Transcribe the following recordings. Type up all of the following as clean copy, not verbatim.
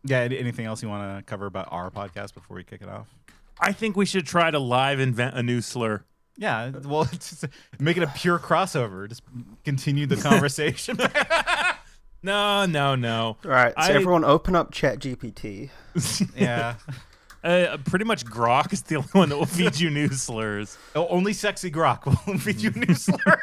Yeah, anything else you want to cover about our podcast before we kick it off? I think we should try to live invent a new slur. Yeah, well, just make it a pure crossover. Just continue the conversation. No. All right, so everyone open up ChatGPT. Yeah. Pretty much Grok is the only one that will feed you new slurs. Oh, only sexy Grok will feed you a new slur.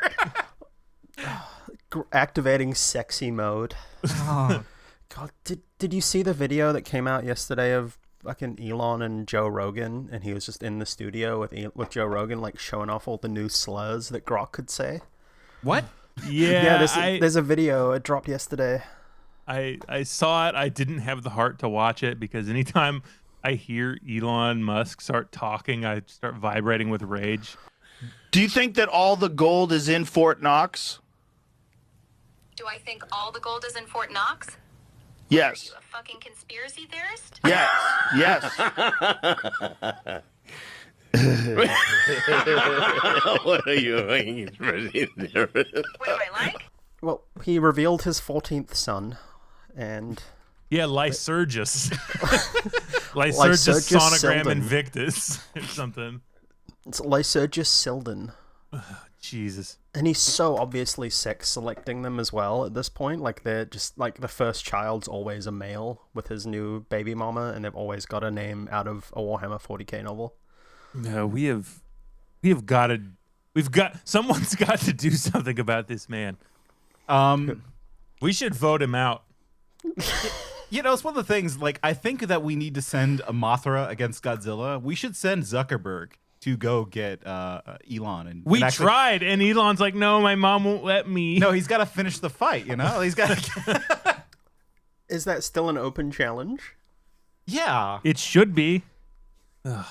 Activating sexy mode. Oh. God, did you see the video that came out yesterday of fucking Elon and Joe Rogan, and he was just in the studio with Joe Rogan, like showing off all the new slurs that Grok could say? What? Yeah, there's a video. It dropped yesterday. I saw it. I didn't have the heart to watch it because anytime I hear Elon Musk start talking, I start vibrating with rage. Do you think that all the gold is in Fort Knox? Do I think all the gold is in Fort Knox? Yes. Are you a fucking conspiracy theorist? Yes. Yes. What are you doing? What am I like? Well, he revealed his 14th son, and... Yeah, Lycurgus. Lycurgus Sonogram Selden. Invictus or something. It's Lycurgus Selden. Jesus. And he's so obviously sex selecting them as well at this point. Like, they're just, like, the first child's always a male with his new baby mama, and they've always got a name out of a Warhammer 40k novel. No, someone's got to do something about this man. We should vote him out. You know, it's one of the things, like, I think that we need to send a Mothra against Godzilla. We should send Zuckerberg to go get Elon. And we actually tried, and Elon's like, no, my mom won't let me. No, he's got to finish the fight, you know? He's got to... Is that still an open challenge? Yeah. It should be. Ugh.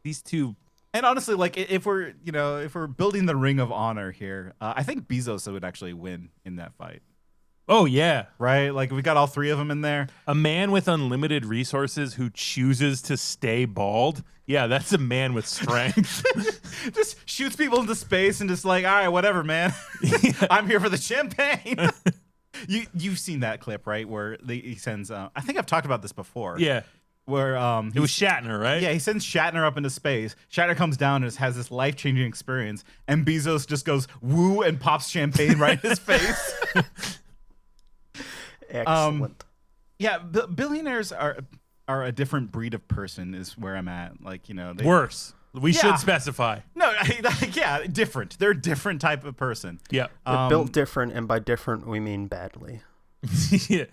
These two... And honestly, like, if we're building the Ring of Honor here, I think Bezos would actually win in that fight. Oh, yeah. Right? Like, we got all three of them in there. A man with unlimited resources who chooses to stay bald. Yeah, that's a man with strength. Just shoots people into space and just like, all right, whatever, man. I'm here for the champagne. You've seen that clip, right? Where he sends, I think I've talked about this before. Yeah. Where it was Shatner, right? Yeah, he sends Shatner up into space. Shatner comes down and has this life-changing experience. And Bezos just goes, woo, and pops champagne right in his face. Excellent. Yeah, billionaires are a different breed of person is where I'm at. Like, you know, worse. We should specify. No, yeah, different. They're a different type of person. Yeah. They're built different, and by different, we mean badly. Yeah.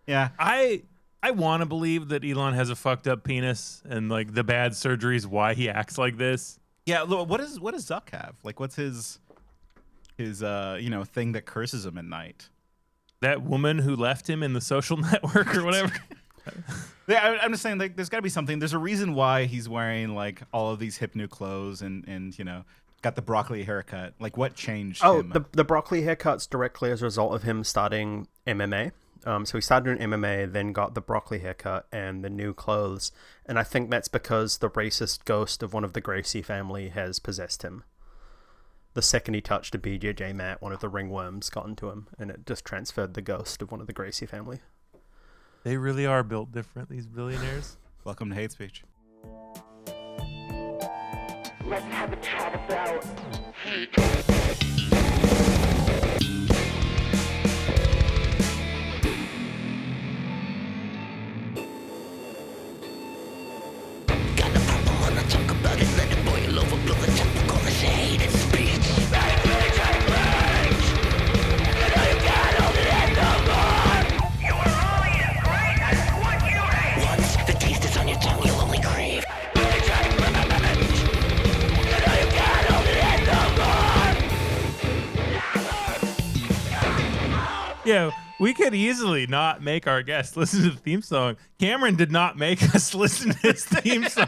Yeah. I want to believe that Elon has a fucked up penis and like the bad surgery is why he acts like this. Yeah, what does Zuck have? Like, what's his thing that curses him at night? That woman who left him in the Social Network or whatever. Yeah, I'm just saying, like, there's got to be something. There's a reason why he's wearing like all of these hip new clothes and you know, got the broccoli haircut. Like, what changed him? The broccoli haircut's directly as a result of him starting MMA. So he started in MMA, then got the broccoli haircut and the new clothes. And I think that's because the racist ghost of one of the Gracie family has possessed him. The second he touched a BJJ mat, one of the ringworms got into him, and it just transferred the ghost of one of the Gracie family. They really are built different, these billionaires. Welcome to Hate Speech. Let's have a chat about hate. Got the problem, wanna talk about it. Let it boil over, blow the top, call this hate and speech. Once the taste is on your tongue, you'll only crave. Yeah, we could easily not make our guests listen to the theme song. Cameron did not make us listen to his theme song.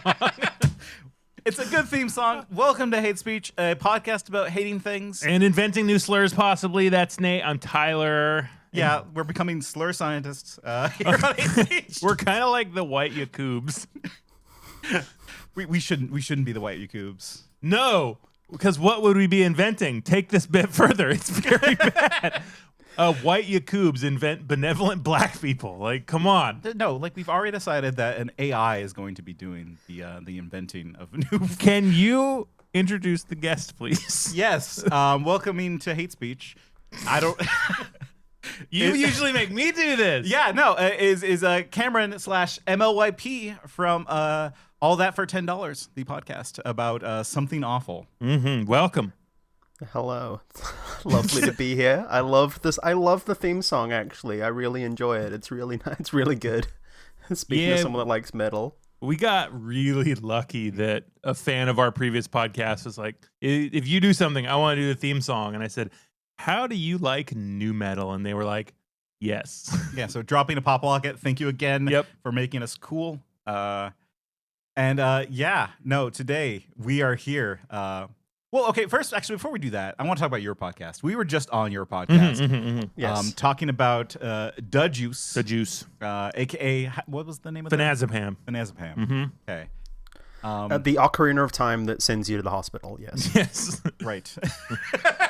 It's a good theme song. Welcome to Hate Speech, a podcast about hating things. And inventing new slurs, possibly. That's Nate. I'm Tyler. Yeah, we're becoming slur scientists here on Hate Speech. We're kind of like the white Yakubs. we shouldn't be the white Yakubs. No, because what would we be inventing? Take this bit further. It's very bad. White Yakubs invent benevolent black people. Like, come on. No, like we've already decided that an AI is going to be doing the inventing of new. Can you introduce the guest, please? Yes, welcoming to Hate Speech. I don't. You usually make me do this. Yeah, no, is Cameron / MLYP from All That for $10, the podcast about something awful. Mm-hmm. Welcome. Hello. Lovely to be here. I love this. I love the theme song, actually. I really enjoy it. It's really nice. It's really good. Speaking of someone that likes metal. We got really lucky that a fan of our previous podcast was like, if you do something, I want to do the theme song. And I said, how do you like new metal? And they were like, yes. Yeah, so dropping a pop locket. Thank you again for making us cool. Today we are here. Well, okay, first, actually, before we do that, I want to talk about your podcast. We were just on your podcast Yes. talking about Da Juice. The juice. A.K.A. What was the name of Fanazepam. Fanazepam. Mm-hmm. Okay. The ocarina of time that sends you to the hospital, yes. Yes. Right.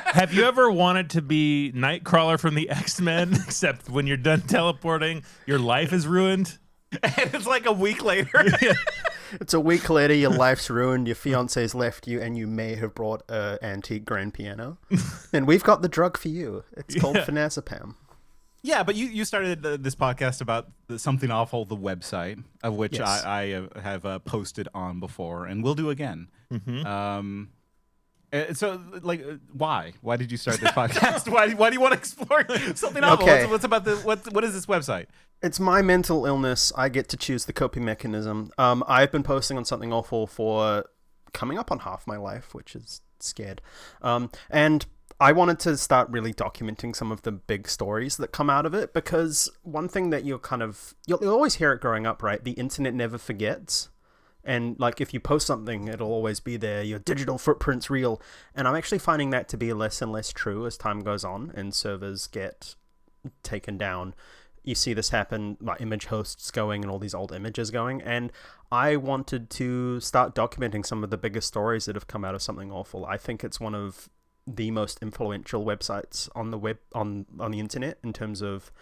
Have you ever wanted to be Nightcrawler from the X-Men, except when you're done teleporting, your life is ruined? And it's like a week later. It's a week later, your life's ruined, your fiance's left you, and you may have brought an antique grand piano. And we've got the drug for you. It's called Fanazepam. Yeah, but you started this podcast about Something Awful, the website, of which Yes. I have posted on before, and will do again. Mm-hmm. So, like, why? Why did you start this podcast? Why do you want to explore Something Awful? Okay. What's about what is this website? It's my mental illness. I get to choose the coping mechanism. I've been posting on Something Awful for coming up on half my life, which is scared. And I wanted to start really documenting some of the big stories that come out of it, because one thing that you'll always hear it growing up, right? The internet never forgets. And like, if you post something, it'll always be there. Your digital footprint's real. And I'm actually finding that to be less and less true as time goes on and servers get taken down. You see this happen, like image hosts going and all these old images going. And I wanted to start documenting some of the biggest stories that have come out of Something Awful. I think it's one of the most influential websites on the web, on the internet, in terms of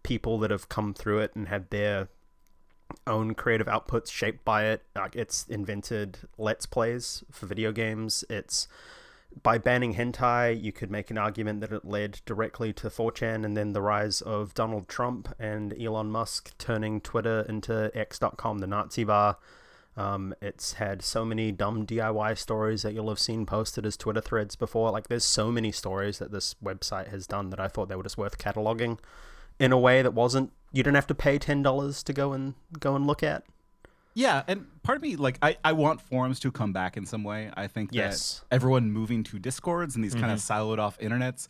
people that have come through it and had their own creative outputs shaped by it. Like, it's invented Let's Plays for video games. It's, by banning hentai, you could make an argument that it led directly to 4chan and then the rise of Donald Trump and Elon Musk turning Twitter into X.com, the Nazi bar. It's had so many dumb DIY stories that you'll have seen posted as Twitter threads before. Like, there's so many stories that this website has done that I thought they were just worth cataloging in a way that wasn't, you didn't have to pay $10 to go and look at. Yeah, and part of me, like, I want forums to come back in some way. I think Yes. that everyone moving to Discords and these kind of siloed off internets,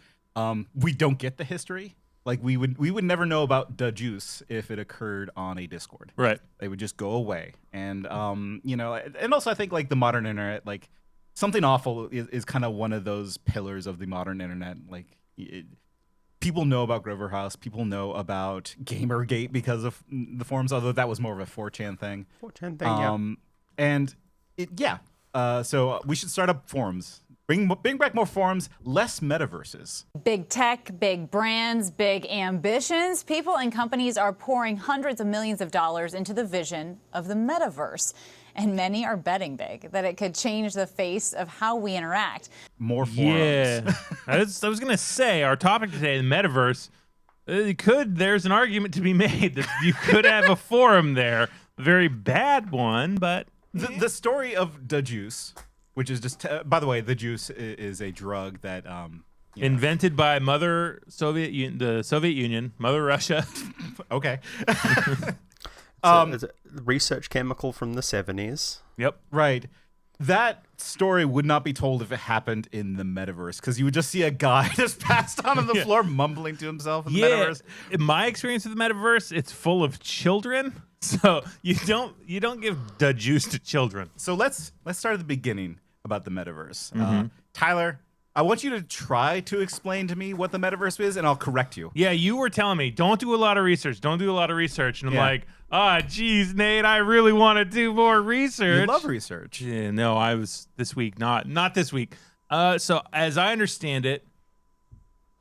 we don't get the history. Like, we would never know about Da Juice if it occurred on a Discord. Right. They would just go away. And and also I think, like, the modern internet, like, Something Awful is kind of one of those pillars of the modern internet. Like, people know about Grover House. People know about Gamergate because of the forums, although that was more of a 4chan thing. 4chan thing, yeah. And so we should start up forums. Bring back more forums, less metaverses. Big tech, big brands, big ambitions. People and companies are pouring hundreds of millions of dollars into the vision of the metaverse. And many are betting big that it could change the face of how we interact. More forums. Yeah. I was going to say, our topic today, the metaverse, there's an argument to be made that you could have a forum there. A very bad one, but... The story of Da Juice, which is just, by the way, the juice is a drug that... invented by the Soviet Union, Mother Russia. Okay. It's a research chemical from the 70s. Yep. Right. That story would not be told if it happened in the metaverse, because you would just see a guy just passed on the floor mumbling to himself in the metaverse. In my experience with the metaverse, it's full of children, so you don't give the juice to children. So let's start at the beginning about the metaverse. Tyler, I want you to try to explain to me what the metaverse is, and I'll correct you. Yeah, you were telling me, don't do a lot of research. And I'm like, geez, Nate, I really want to do more research. You love research. Yeah, no, I was this week, not this week. So as I understand it,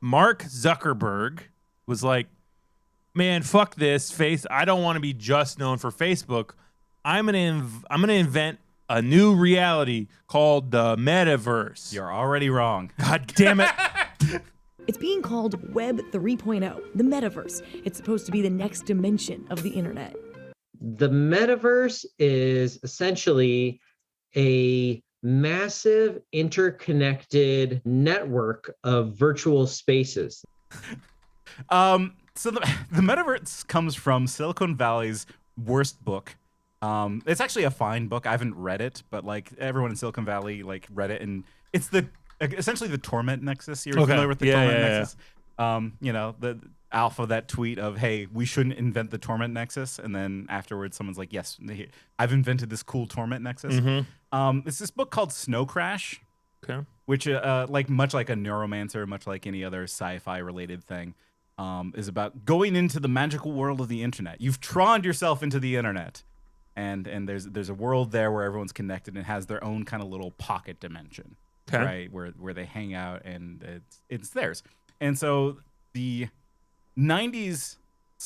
Mark Zuckerberg was like, man, fuck this face. I don't want to be just known for Facebook. I'm gonna invent a new reality called the Metaverse. You're already wrong. God damn it. It's being called Web 3.0, the Metaverse. It's supposed to be the next dimension of the internet. The Metaverse is essentially a massive interconnected network of virtual spaces. So the Metaverse comes from Silicon Valley's worst book. It's actually a fine book. I haven't read it, but like everyone in Silicon Valley like read it, and it's essentially the torment nexus. You're familiar with the torment nexus? You know, the alpha that tweet of, hey, we shouldn't invent the torment nexus, and then afterwards someone's like, yes, I've invented this cool torment nexus. It's this book called Snow Crash, which like much like a Neuromancer, much like any other sci-fi related thing, is about going into the magical world of the internet. You've troned yourself into the internet, and there's a world there where everyone's connected and has their own kind of little pocket dimension, right? Where they hang out, and it's theirs. And so the 90s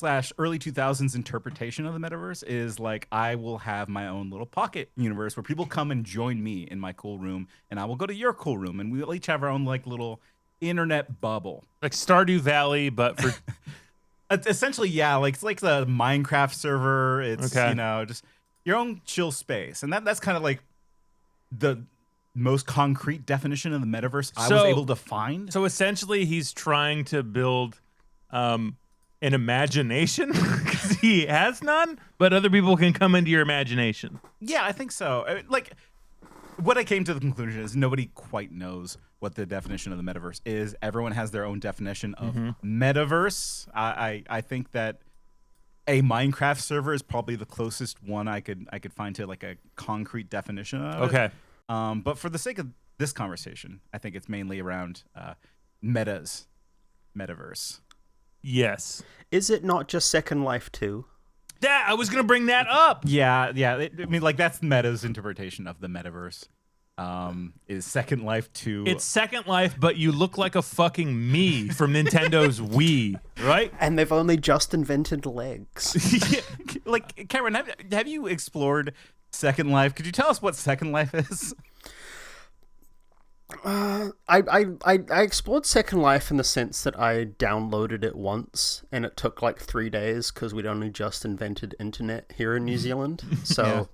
/ early 2000s interpretation of the metaverse is like, I will have my own little pocket universe where people come and join me in my cool room, and I will go to your cool room, and we'll each have our own like little internet bubble, like Stardew Valley, but for essentially, yeah, like it's like the Minecraft server. It's you know, just your own chill space, and that's kind of like the most concrete definition of the metaverse I was able to find. So essentially, he's trying to build an imagination because he has none, but other people can come into your imagination. Yeah, I think so. Like, what I came to the conclusion is nobody quite knows what the definition of the metaverse is. Everyone has their own definition of metaverse. I think that a Minecraft server is probably the closest one I could find to like a concrete definition of it. But for the sake of this conversation, I think it's mainly around metaverse. Yes. Is it not just Second Life 2? Yeah, I was going to bring that up. Yeah. I mean, like, that's Meta's interpretation of the metaverse. Is Second Life 2. It's Second Life, but you look like a fucking me from Nintendo's Wii, right? And they've only just invented legs. Like, Cameron, have you explored Second Life? Could you tell us what Second Life is? I explored Second Life in the sense that I downloaded it once, and it took like 3 days because we'd only just invented internet here in New Zealand. So,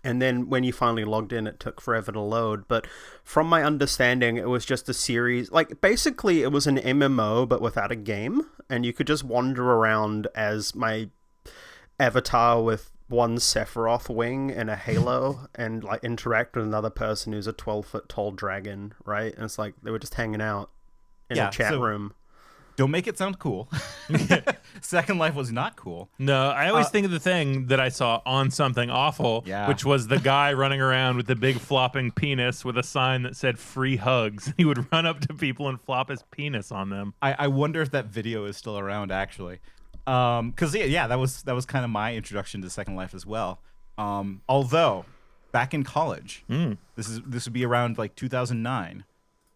and then when you finally logged in, it took forever to load. But from my understanding, it was just a series. Like, basically, it was an MMO but without a game, and you could just wander around as my avatar with one Sephiroth wing and a halo and like interact with another person who's a 12-foot tall dragon, right? And it's like they were just hanging out in a chat room. Don't make it sound cool. Second Life was not cool. No, I always think of the thing that I saw on Something Awful, which was the guy running around with the big flopping penis with a sign that said free hugs. He would run up to people and flop his penis on them. I wonder if that video is still around, actually. Because that was kind of my introduction to Second Life as well. Although back in college, this would be around like 2009.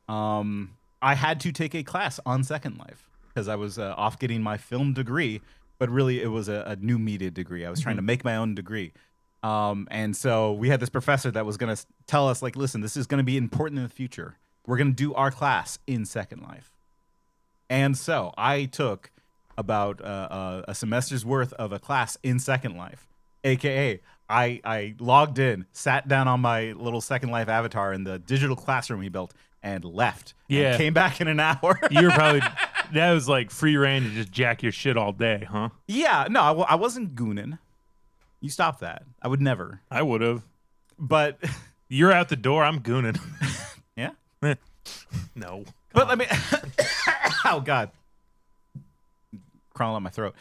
I had to take a class on Second Life because I was off getting my film degree, but really it was a new media degree. I was trying to make my own degree. And so we had this professor that was going to tell us, like, listen, this is going to be important in the future. We're going to do our class in Second Life. And so I took about a semester's worth of a class in Second Life, aka I logged in, sat down on my little Second Life avatar in the digital classroom he built, and left. And came back in an hour. You were probably that was like free reign to just jack your shit all day, huh? Yeah, no, I wasn't gooning. You stop that. I would never. I would have, but you're out the door. I'm gooning. Yeah. No, but I mean, oh god. Crawling on my throat.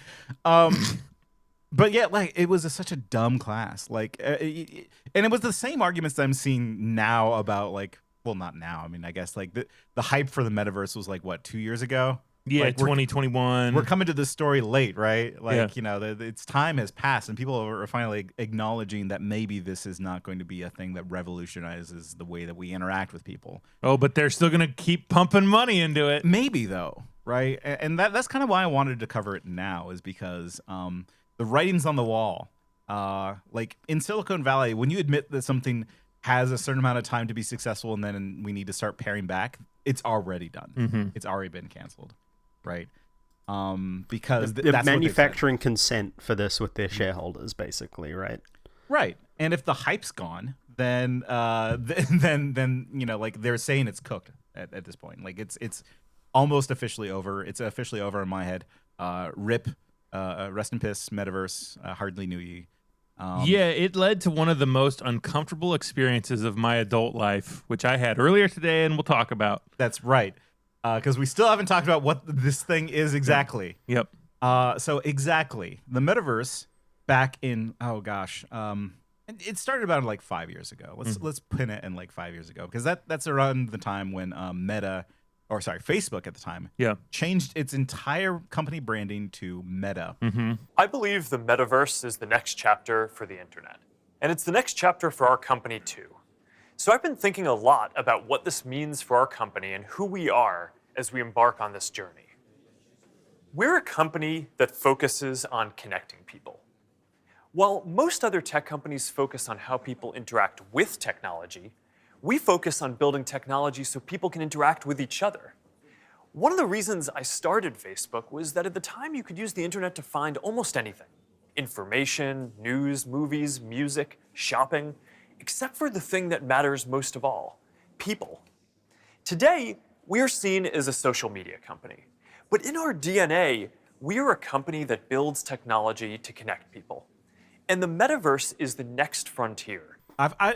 But yeah, like it was such a dumb class. Like, and it was the same arguments that I'm seeing now about like, well, not now. I mean, I guess like the hype for the metaverse was like what, 2 years ago. Yeah, Like, 2021. We're coming to this story late, right? Like, Yeah. you know, its time has passed, and people are finally acknowledging that maybe this is not going to be a thing that revolutionizes the way that we interact with people. Oh, but they're still going to keep pumping money into it. Maybe, though, right? And that's kind of why I wanted to cover it now, is because the writing's on the wall. Like, in Silicon Valley, when you admit that something has a certain amount of time to be successful and then we need to start paring back, it's already done. Mm-hmm. It's already been canceled. Right. Because They're that's manufacturing consent for this with their shareholders, basically, right? Right. And if the hype's gone, then then you know, like, they're saying it's cooked at this point. Like, it's almost officially over. It's officially over in my head. Rip, rest in piss, Metaverse, hardly knew ye. Yeah, it led to one of the most uncomfortable experiences of my adult life, which I had earlier today, and we'll talk about. That's right. Because we still haven't talked about what this thing is exactly. Yep. So exactly, the Metaverse back in it started about like 5 years ago. Let's pin it in like 5 years ago, because that's around the time when Facebook at the time, changed its entire company branding to Meta. Mm-hmm. I believe the Metaverse is the next chapter for the internet, and it's the next chapter for our company too. So I've been thinking a lot about what this means for our company and who we are as we embark on this journey. We're a company that focuses on connecting people. While most other tech companies focus on how people interact with technology, we focus on building technology so people can interact with each other. One of the reasons I started Facebook was that at the time you could use the internet to find almost anything. Information, news, movies, music, shopping, except for the thing that matters most of all, people. Today, we are seen as a social media company. But in our DNA, we are a company that builds technology to connect people. And the Metaverse is the next frontier.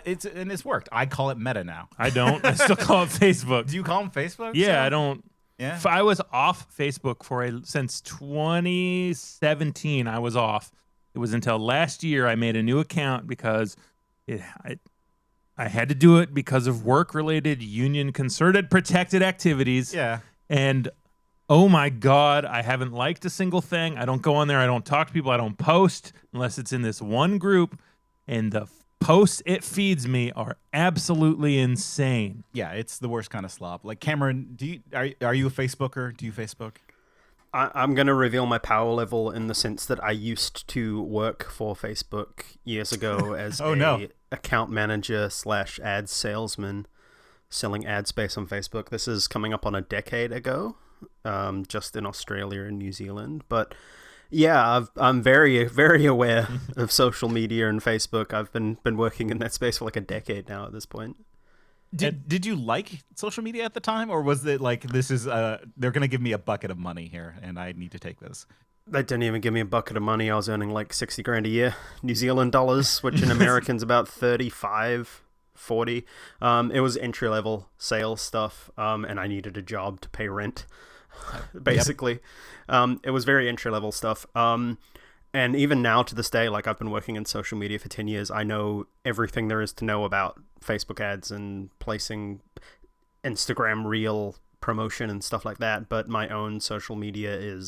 It's worked. I call it Meta now. I don't. I still call it Facebook. Do you call them Facebook? Yeah, so? I don't. Yeah. I was off Facebook since 2017. I was off. It was until last year I made a new account because I had to do it because of work-related, union, concerted, protected activities. Yeah. And oh my God, I haven't liked a single thing. I don't go on there. I don't talk to people. I don't post unless it's in this one group. And the posts it feeds me are absolutely insane. Yeah, it's the worst kind of slop. Like, Cameron, are you a Facebooker? Do you Facebook? I'm going to reveal my power level in the sense that I used to work for Facebook years ago as account manager / ad salesman selling ad space on Facebook. This is coming up on a decade ago, just in Australia and New Zealand. But yeah, I'm very, very aware of social media and Facebook. I've been working in that space for like a decade now at this point. Did you like social media at the time, or was it like, this is they're gonna give me a bucket of money here and I need to take this? They didn't even give me a bucket of money. I was earning like 60 grand a year, New Zealand dollars, which in American's about 35, 40. It was entry level sales stuff, and I needed a job to pay rent, basically. Yep. It was very entry level stuff. And even now to this day, like, I've been working in social media for 10 years. I know everything there is to know about Facebook ads and placing Instagram reel promotion and stuff like that. But my own social media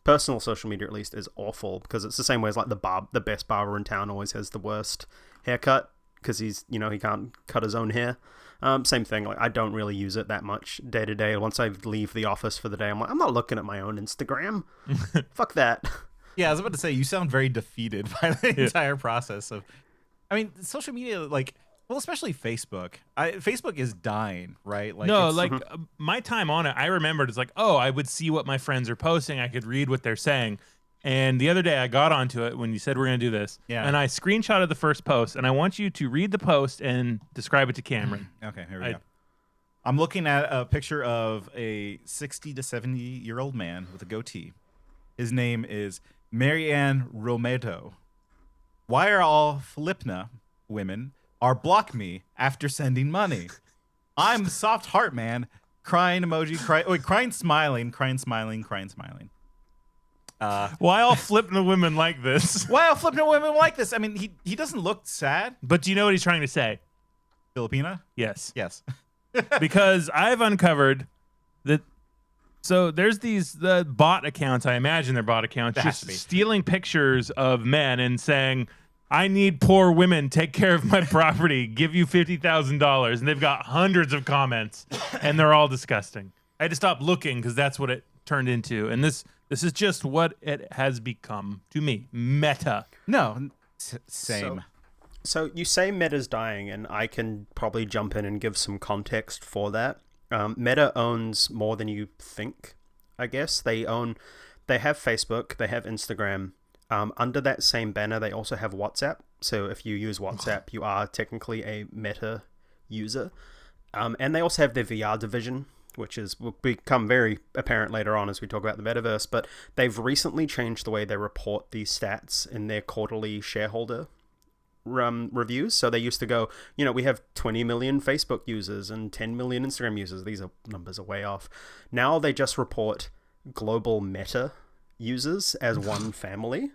personal social media at least, is awful, because it's the same way as like the best barber in town always has the worst haircut because he can't cut his own hair. Same thing. Like, I don't really use it that much day to day. Once I leave the office for the day, I'm like, I'm not looking at my own Instagram. Fuck that. Yeah, I was about to say, you sound very defeated by the entire process of, I mean, social media, like, well, especially Facebook. Facebook is dying, right? Like, no, like my time on it, I remembered it's like, oh, I would see what my friends are posting. I could read what they're saying. And the other day I got onto it when you said we're going to do this. Yeah. And I screenshotted the first post, and I want you to read the post and describe it to Cameron. Okay, here we go. I'm looking at a picture of a 60 to 70-year-old man with a goatee. His name is Marianne Romero. Why are all Filipina women are block me after sending money? I'm soft heart man. Crying emoji. Crying smiling. Crying smiling. Crying smiling. Why all Filipina women like this? Why all Filipina women like this? I mean, he doesn't look sad. But do you know what he's trying to say? Filipina? Yes. Yes. Because I've uncovered that So there's the bot accounts. I imagine they're bot accounts, That has to just be. stealing pictures of men and saying, "I need poor women. Take care of my property. Give you $50,000." And they've got hundreds of comments, and they're all disgusting. I had to stop looking because that's what it turned into. And this is just what it has become to me. Meta. No, same. So you say Meta's dying, and I can probably jump in and give some context for that. Meta owns more than you think, I guess. They have Facebook, they have Instagram. Under that same banner, they also have WhatsApp. So if you use WhatsApp, you are technically a Meta user. And they also have their VR division, which will become very apparent later on as we talk about the Metaverse. But they've recently changed the way they report these stats in their quarterly shareholder reviews. So they used to go, we have 20 million Facebook users and 10 million Instagram users. These numbers are way off. Now they just report global Meta users as one family.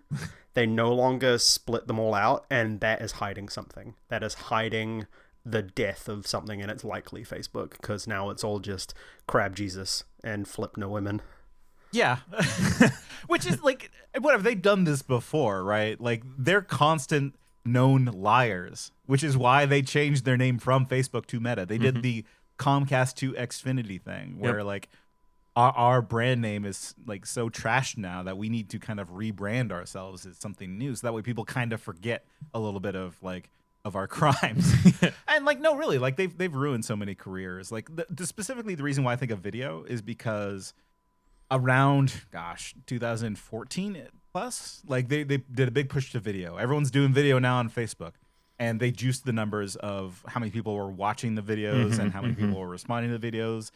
They no longer split them all out, and that is hiding something. That is hiding the death of something, and it's likely Facebook, because now it's all just crab Jesus and flip no women. Yeah. Which is like, whatever, they've done this before, right? Like, they're constant known liars, which is why they changed their name from Facebook to Meta. They did the Comcast to Xfinity thing, where like our brand name is like so trashed now that we need to kind of rebrand ourselves as something new, so that way people kind of forget a little bit of like of our crimes. And like, no, really, like they've ruined so many careers. Like specifically the reason why I think of video is because around 2014 plus, like they did a big push to video. Everyone's doing video now on Facebook, and they juiced the numbers of how many people were watching the videos and how many people were responding to the videos,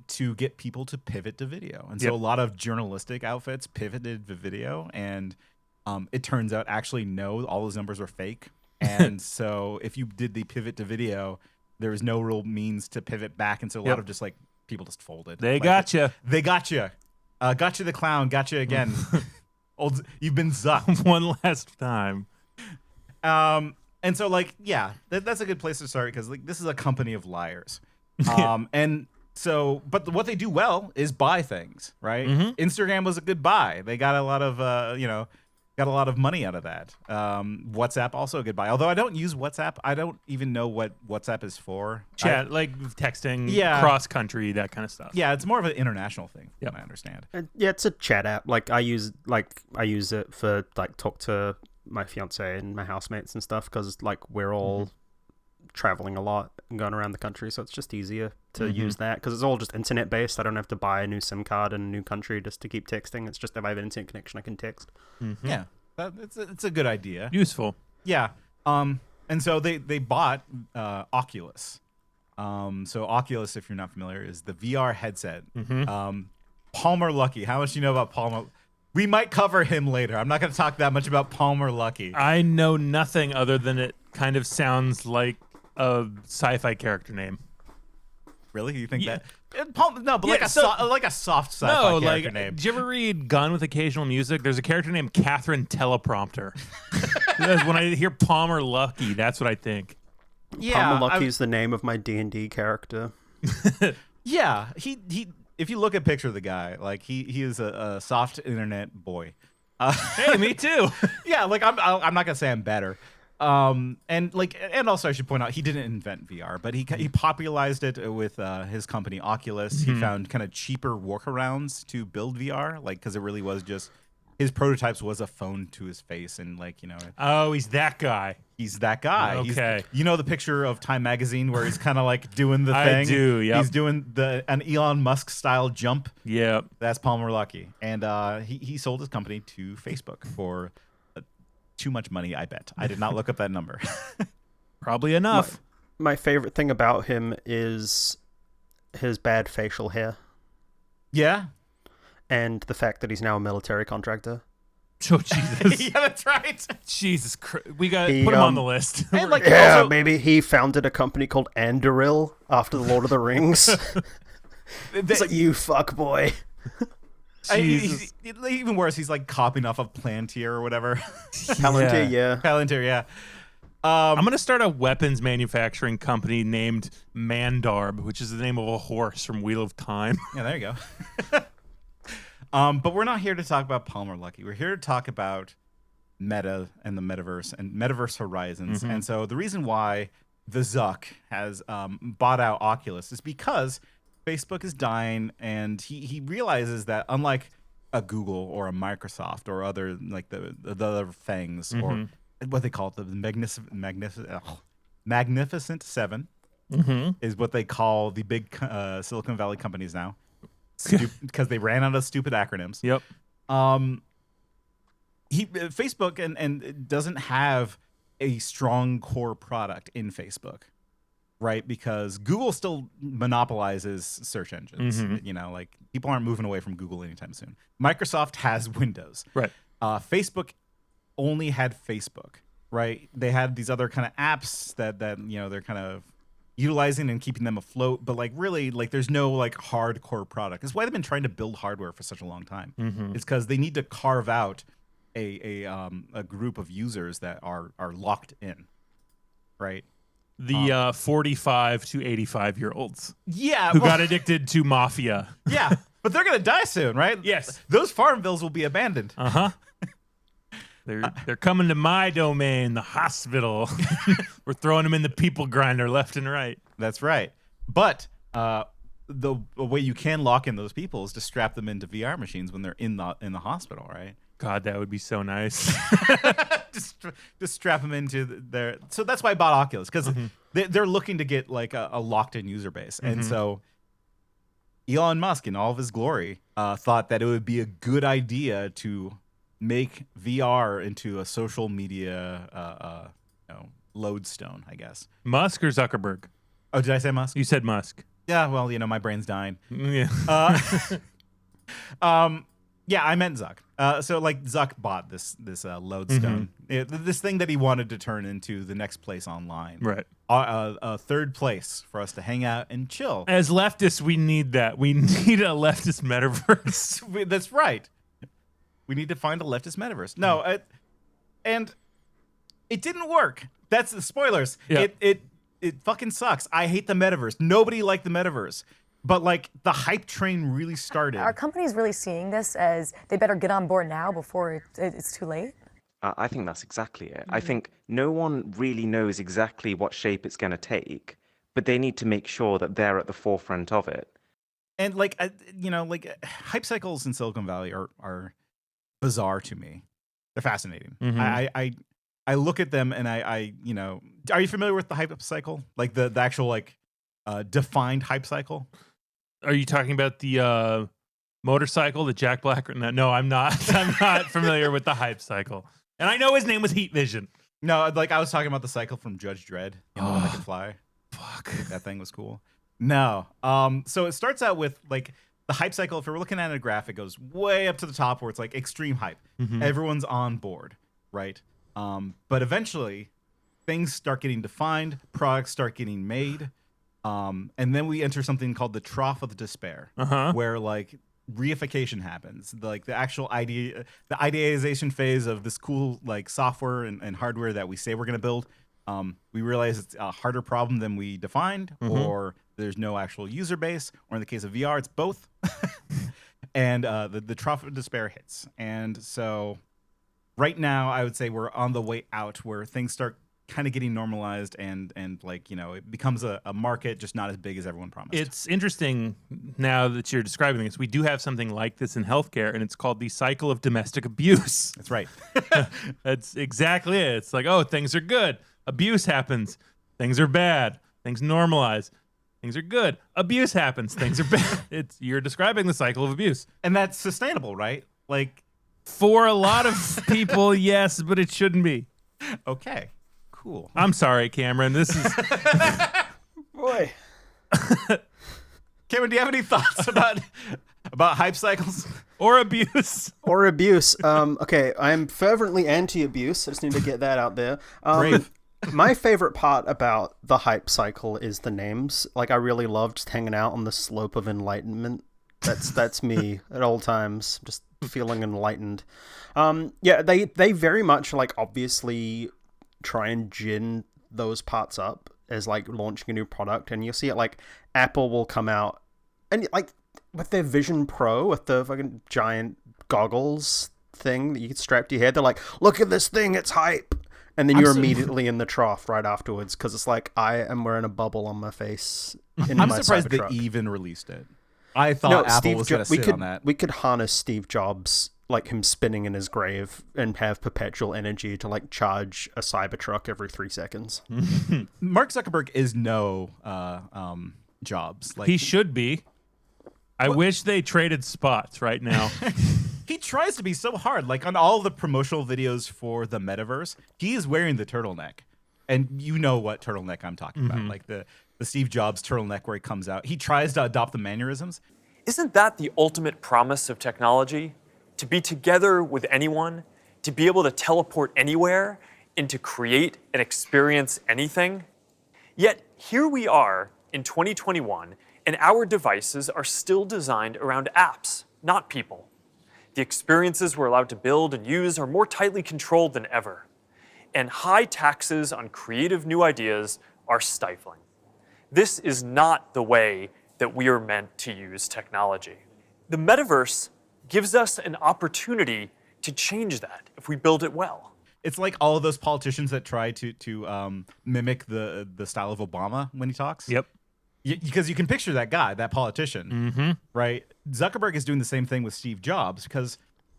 to get people to pivot to video. And so a lot of journalistic outfits pivoted to video, and it turns out actually no, all those numbers were fake. And so if you did the pivot to video, there was no real means to pivot back, and so a lot of just like people just folded. They like, gotcha. They gotcha. Gotcha the clown. Gotcha again. You've been zucked one last time. And so like, yeah, that's a good place to start, because like this is a company of liars. And so, but what they do well is buy things, right? Instagram was a good buy. They got a lot of, got a lot of money out of that. WhatsApp also a good buy. Although I don't use WhatsApp. I don't even know what WhatsApp is for. Chat, like texting, cross country, that kind of stuff. Yeah, it's more of an international thing, from what I understand. Yeah, it's a chat app. Like I use it for like talk to my fiance and my housemates and stuff, because like we're all traveling a lot and going around the country, so it's just easier to use that, because it's all just internet based. I don't have to buy a new SIM card in a new country just to keep texting. It's just if I have an internet connection, I can text. Yeah, it's a good idea. Useful. Yeah. And so they bought Oculus. So Oculus, if you're not familiar, is the VR headset. Palmer Luckey. How much do you know about Palmer? We might cover him later. I'm not going to talk that much about Palmer Luckey. I know nothing other than it kind of sounds like a sci-fi character name. Really? You think that? No, but like a soft sci-fi character name. Did you ever read Gun with Occasional Music? There's a character named Catherine Teleprompter. When I hear Palmer Luckey, that's what I think. Yeah, Palmer Luckey's the name of my D&D character. Yeah, he. If you look at a picture of the guy, like he is a soft internet boy. Hey, me too. Yeah, like I'm not gonna say I'm better. And also I should point out, he didn't invent VR, but he popularized it with his company Oculus. He found kind of cheaper workarounds to build VR, like, because it really was just his prototypes was a phone to his face, and like, oh, he's that guy. He's that guy. Okay. The picture of Time magazine where he's kind of like doing the thing. I do. Yep. He's doing an Elon Musk style jump. Yep. That's Palmer Luckey, and he sold his company to Facebook for too much money, I bet. I did not look up that number. Probably enough. My favorite thing about him is his bad facial hair. Yeah. And the fact that he's now a military contractor. Oh, Jesus. Yeah, that's right. Jesus Christ. We got to put him on the list. And maybe he founded a company called Anduril after the Lord of the Rings. It's like, you fuck boy. Even worse, he's like copying off of Palantir or whatever. Palantir, yeah. Palantir, yeah. I'm going to start a weapons manufacturing company named Mandarb, which is the name of a horse from Wheel of Time. Yeah, there you go. But we're not here to talk about Palmer Luckey. We're here to talk about Meta and the Metaverse and Metaverse Horizons. And so the reason why the Zuck has bought out Oculus is because Facebook is dying, and he realizes that unlike a Google or a Microsoft or other like the other things or what they call it, the Magnificent Seven is what they call the big Silicon Valley companies now, because they ran out of stupid acronyms. Yep. Facebook and doesn't have a strong core product in Facebook, right? Because Google still monopolizes search engines. You know, like people aren't moving away from Google anytime soon. Microsoft has Windows. Right. Facebook only had Facebook, right? They had these other kind of apps that you know they're kind of utilizing and keeping them afloat, but like really like there's no like hardcore product. That's why they've been trying to build hardware for such a long time. It's because they need to carve out a group of users that are locked in, right? The 45 to 85-year-olds. Yeah, who got addicted to Mafia. Yeah, but they're gonna die soon, right? Yes, those Farmvilles will be abandoned. They're coming to my domain, the hospital. We're throwing them in the people grinder left and right. That's right. But the way you can lock in those people is to strap them into VR machines when they're in the hospital, right? God, that would be so nice. just strap them into their. So that's why I bought Oculus, because they're looking to get like a locked-in user base, and so Elon Musk, in all of his glory, thought that it would be a good idea to make VR into a social media lodestone, I guess. Musk or Zuckerberg? Oh, did I say Musk? You said Musk. Yeah, well, you know, my brain's dying. Yeah. Yeah, I meant Zuck. So like Zuck bought this lodestone, this thing that he wanted to turn into the next place online. Right. A third place for us to hang out and chill. As leftists, we need that. We need a leftist metaverse. That's right. We need to find a leftist metaverse. No, and it didn't work. That's the spoilers. Yeah. It fucking sucks. I hate the metaverse. Nobody liked the metaverse. But like the hype train really started. Are companies really seeing this as they better get on board now before it's too late? I think that's exactly it. I think no one really knows exactly what shape it's going to take, but they need to make sure that they're at the forefront of it. And like, you know, like hype cycles in Silicon Valley are bizarre to me. They're fascinating. I look at them and I you know, are you familiar with the hype cycle? Like the actual like defined hype cycle? Are you talking about the motorcycle that Jack Black? No, I'm not. I'm not familiar with the hype cycle. And I know his name was Heat Vision. No, like I was talking about the cycle from Judge Dredd. You know, when I could fly. Fuck. That thing was cool. No. So it starts out with like the hype cycle. If we're looking at a graph, it goes way up to the top where it's like extreme hype. Everyone's on board, right? But eventually things start getting defined, products start getting made. And then we enter something called the trough of despair, where like reification happens. Like the actual the ideation phase of this cool like software and hardware that we say we're going to build. We realize it's a harder problem than we defined, or there's no actual user base, or in the case of VR, it's both. And the trough of despair hits. And so right now, I would say we're on the way out where things start kind of getting normalized and like, you know, it becomes a market, just not as big as everyone promised. It's interesting now that you're describing this. We do have something like this in healthcare, and it's called the cycle of domestic abuse. That's right. That's exactly it. It's like, oh, things are good. Abuse happens. Things are bad. Things normalize. Things are good. Abuse happens. Things are bad. You're describing the cycle of abuse. And that's sustainable, right? Like, for a lot of people, yes, but it shouldn't be. Okay. Cool. I'm sorry, Cameron. This is boy. Cameron, do you have any thoughts about hype cycles or abuse? Okay, I am fervently anti-abuse. I just need to get that out there. Brave. My favorite part about the hype cycle is the names. Like, I really love just hanging out on the slope of enlightenment. That's me at all times, just feeling enlightened. Yeah, they very much like obviously try and gin those parts up as like launching a new product, and you'll see it like Apple will come out and like with their Vision Pro with the fucking giant goggles thing that you can strap to your head. They're like, look at this thing, it's hype. And then you're immediately in the trough right afterwards because it's like, I am wearing a bubble on my face. I'm surprised they even released it. I thought Apple was going to sit on that. We could harness Steve Jobs, like him spinning in his grave, and have perpetual energy to like charge a Cybertruck every 3 seconds. Mark Zuckerberg is no Jobs. He should be. I wish they traded spots right now. He tries to be so hard. Like on all the promotional videos for the Metaverse, he is wearing the turtleneck. And you know what turtleneck I'm talking about. Like the Steve Jobs turtleneck where he comes out. He tries to adopt the mannerisms. Isn't that the ultimate promise of technology? To be together with anyone, to be able to teleport anywhere, and to create and experience anything? Yet here we are in 2021, and our devices are still designed around apps, not people. The experiences we're allowed to build and use are more tightly controlled than ever. And high taxes on creative new ideas are stifling. This is not the way that we are meant to use technology. The metaverse gives us an opportunity to change that if we build it well. It's like all of those politicians that try to mimic the style of Obama when he talks. Yep. Because you can picture that guy, that politician, right? Zuckerberg is doing the same thing with Steve Jobs because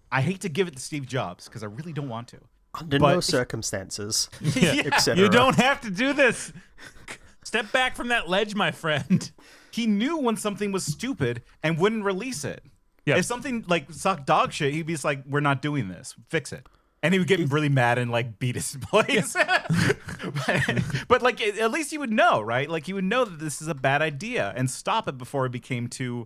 I hate to give it to Steve Jobs because I really don't want to. Under no circumstances, etc. You don't have to do this. Step back from that ledge, my friend. He knew when something was stupid and wouldn't release it. If something like sucked dog shit, he'd be just like, we're not doing this. Fix it. And he would get really mad and like beat his employees. but like at least he would know, right? Like he would know that this is a bad idea and stop it before it became a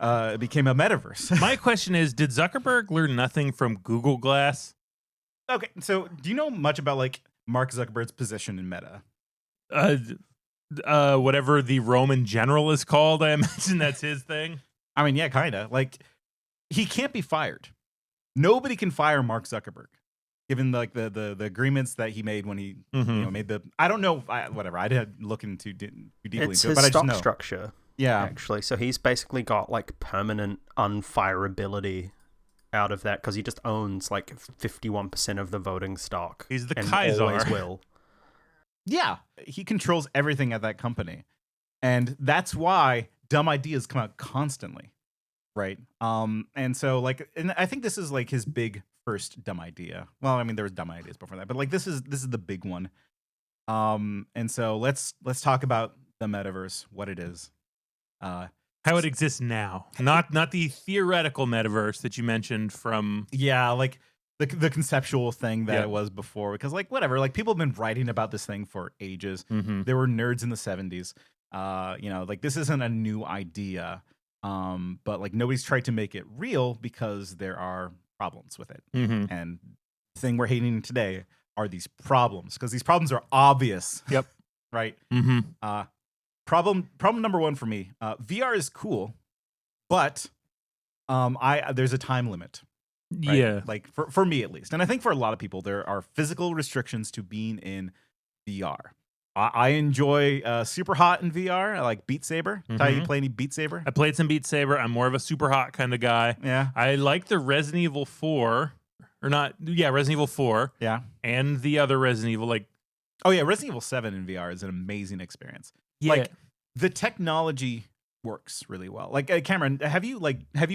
metaverse. My question is, did Zuckerberg learn nothing from Google Glass? Okay, so do you know much about like Mark Zuckerberg's position in Meta? Whatever the Roman general is called, I imagine that's his thing. I mean, yeah, kind of. Like he can't be fired. Nobody can fire Mark Zuckerberg, given like the agreements that he made when he made the. I don't know, whatever. I didn't look into too deeply it's into it, his but I just stock know. structure. Yeah, actually, so he's basically got like permanent unfireability out of that because he just owns like 51% of the voting stock. He's the and Kaiser. Always will. Yeah, he controls everything at that company, and that's why dumb ideas come out constantly. Right. And so like, and I think this is like his big first dumb idea. Well, I mean, there was dumb ideas before that, but like this is the big one. And so let's talk about the metaverse, what it is. How it exists now. Not the theoretical metaverse that you mentioned from like the conceptual thing that it was before, because like whatever, like people have been writing about this thing for ages. There were nerds in the 70s. Like this isn't a new idea. But like nobody's tried to make it real because there are problems with it. And the thing we're hating today are these problems because these problems are obvious. Yep. Right. Problem number one for me. VR is cool, but there's a time limit. Right? Yeah. Like for me at least, and I think for a lot of people, there are physical restrictions to being in VR. I enjoy Super Hot in VR. I like Beat Saber. Ty, you play any Beat Saber? I played some Beat Saber. I'm more of a Super Hot kind of guy. Yeah. I like the Resident Evil 4. Or not. Yeah, Resident Evil 4. Yeah. And the other Resident Evil. Like, oh, yeah. Resident Evil 7 in VR is an amazing experience. Yeah. Like, the technology works really well. Like, Cameron, have you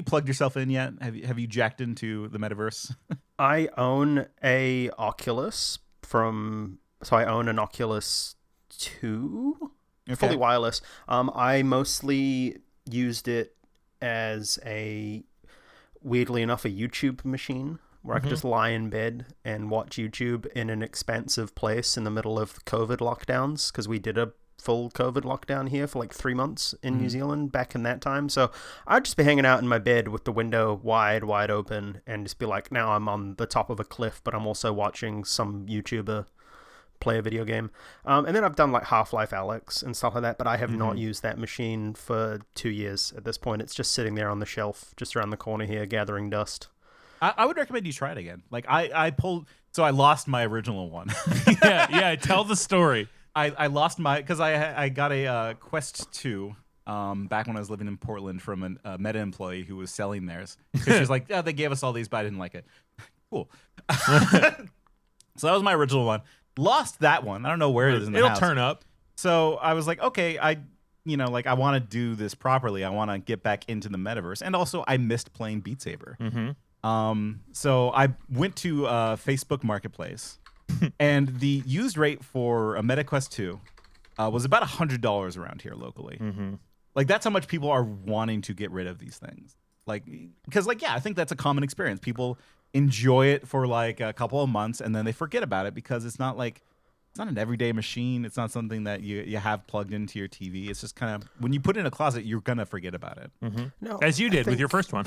plugged yourself in yet? Have you jacked into the metaverse? I own a Oculus so I own an Oculus 2, fully wireless. I mostly used it as weirdly enough, a YouTube machine where I could just lie in bed and watch YouTube in an expansive place in the middle of the COVID lockdowns, because we did a full COVID lockdown here for like 3 months in New Zealand back in that time. So I'd just be hanging out in my bed with the window wide open and just be like, now I'm on the top of a cliff, but I'm also watching some YouTuber play a video game. And then I've done like Half-Life Alyx and stuff like that, but I have not used that machine for 2 years at this point. It's just sitting there on the shelf just around the corner here gathering dust. I would recommend you try it again. Like I lost my original one. yeah. Tell the story. I lost my because I got a Quest 2 back when I was living in Portland from a Meta employee who was selling theirs. She was like, they gave us all these, but I didn't like it. Cool. So that was my original one. Lost that one. I don't know where it is in the house. It'll turn up. So I was like, okay, I want to do this properly. I want to get back into the metaverse, and also I missed playing Beat Saber. So I went to Facebook Marketplace, and the used rate for a Meta Quest 2 was about $100 around here locally. Like that's how much people are wanting to get rid of these things. Like, because I think that's a common experience. People enjoy it for like a couple of months, and then they forget about it because it's not an everyday machine. It's not something that you have plugged into your TV. It's just kind of when you put it in a closet, you're gonna forget about it. No, as you did with your first one.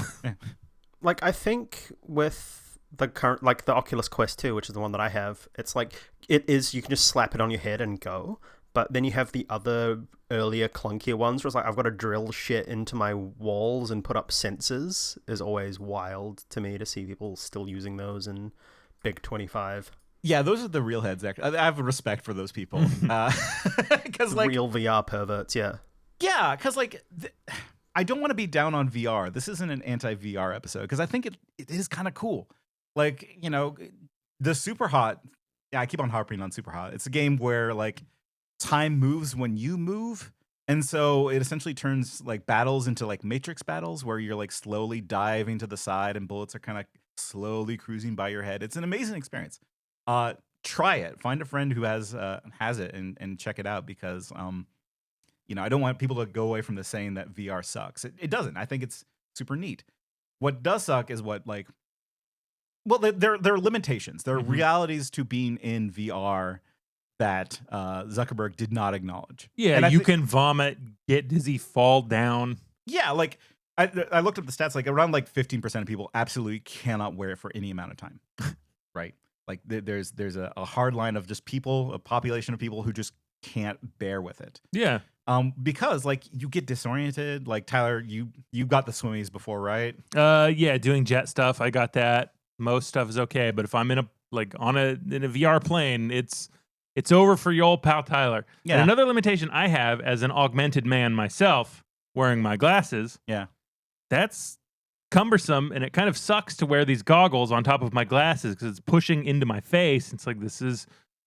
Like I think with the current, like the Oculus Quest 2, which is the one that I have, it's like you can just slap it on your head and go. But then you have the other earlier clunkier ones where it's like I've got to drill shit into my walls and put up sensors. Is always wild to me to see people still using those in Big 25. Yeah, those are the real heads. Actually, I have respect for those people because real VR perverts. Yeah, because I don't want to be down on VR. This isn't an anti-VR episode because I think it is kind of cool. Like the Super Hot. Yeah, I keep on harping on Super Hot. It's a game where like time moves when you move, and so it essentially turns like battles into like Matrix battles where you're like slowly diving to the side and bullets are kind of slowly cruising by your head. It's an amazing experience. Try it. Find a friend who has it and check it out because I don't want people to go away from this saying that VR sucks. It doesn't. I think it's super neat. What does suck is there are limitations. There are realities to being in VR that Zuckerberg did not acknowledge. Yeah, and you can vomit, get dizzy, fall down. Yeah, like I looked up the stats. Like around like 15% of people absolutely cannot wear it for any amount of time. Right. Like there's a hard line of just a population of people who just can't bear with it. Yeah. Because like you get disoriented. Like Tyler, you got the swimmies before, right? Yeah, doing jet stuff. I got that. Most stuff is okay, but if I'm in a VR plane, it's over for your old pal Tyler. Yeah. And another limitation I have as an augmented man myself, wearing my glasses. Yeah. That's cumbersome, and it kind of sucks to wear these goggles on top of my glasses because it's pushing into my face. It's like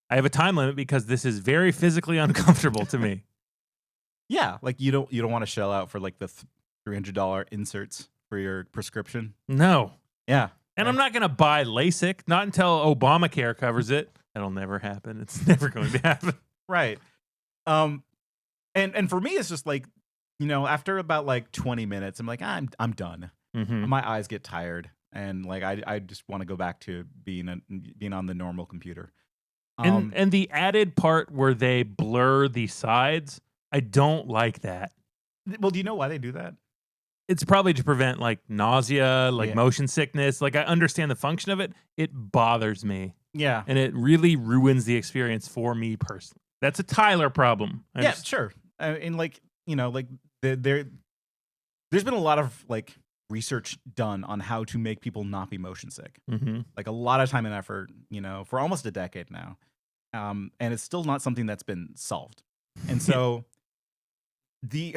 I have a time limit because this is very physically uncomfortable to me. Yeah, like you don't want to shell out for like the $300 inserts for your prescription. No. Yeah. And I'm not going to buy LASIK, not until Obamacare covers it. That'll never happen. It's never going to happen. Right. And for me, it's just like, after about like 20 minutes, I'm like, I'm done. My eyes get tired, and like I just want to go back to being on the normal computer. And the added part where they blur the sides, I don't like that. Well, do you know why they do that? It's probably to prevent like nausea, motion sickness. Like I understand the function of it. It bothers me. Yeah. And it really ruins the experience for me personally. That's a Tyler problem. Sure. And like, there's been a lot of like research done on how to make people not be motion sick. Like a lot of time and effort, for almost a decade now. And it's still not something that's been solved. And so the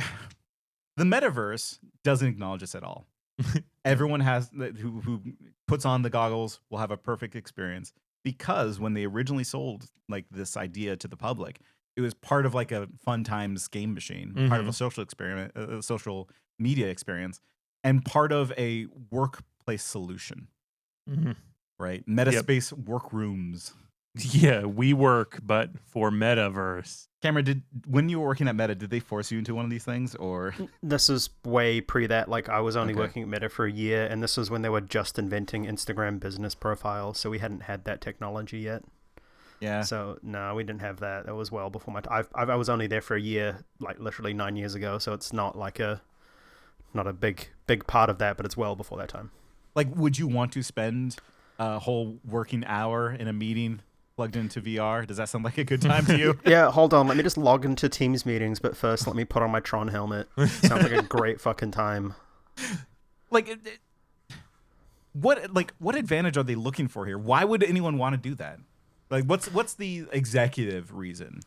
metaverse doesn't acknowledge this at all. Everyone who puts on the goggles will have a perfect experience because when they originally sold like this idea to the public, it was part of like a fun times game machine, part of a social experiment, a social media experience, and part of a workplace solution. Right? Metaspace workrooms. Yeah, we work, but for Metaverse. Cameron, when you were working at Meta, did they force you into one of these things, or? This is way pre that. Like I was only working at Meta for a year, and this was when they were just inventing Instagram business profiles, so we hadn't had that technology yet. Yeah. So no, we didn't have that. That was well before my time. I was only there for a year, like literally 9 years ago. So it's not like not a big part of that, but it's well before that time. Like, would you want to spend a whole working hour in a meeting plugged into VR? Does that sound like a good time to you? Yeah, hold on. Let me just log into Teams meetings, but first let me put on my Tron helmet. Sounds like a great fucking time. Like, what advantage are they looking for here? Why would anyone want to do that? Like, what's the executive reason?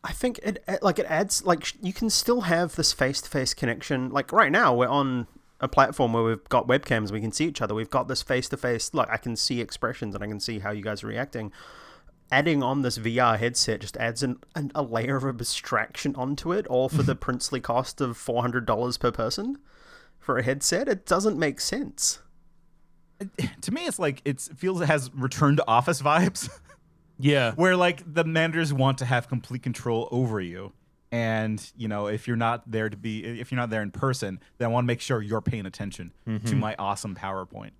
I think it adds, like, you can still have this face-to-face connection. Like right now, we're on a platform where we've got webcams, we can see each other. We've got this face-to-face, like, I can see expressions and I can see how you guys are reacting. Adding on this VR headset just adds a layer of abstraction onto it, all for the princely cost of $400 per person for a headset. It doesn't make sense. To me, it's like it feels it has return to office vibes. Yeah. Where like the managers want to have complete control over you. And, you know, if you're not there in person, then I want to make sure you're paying attention to my awesome PowerPoint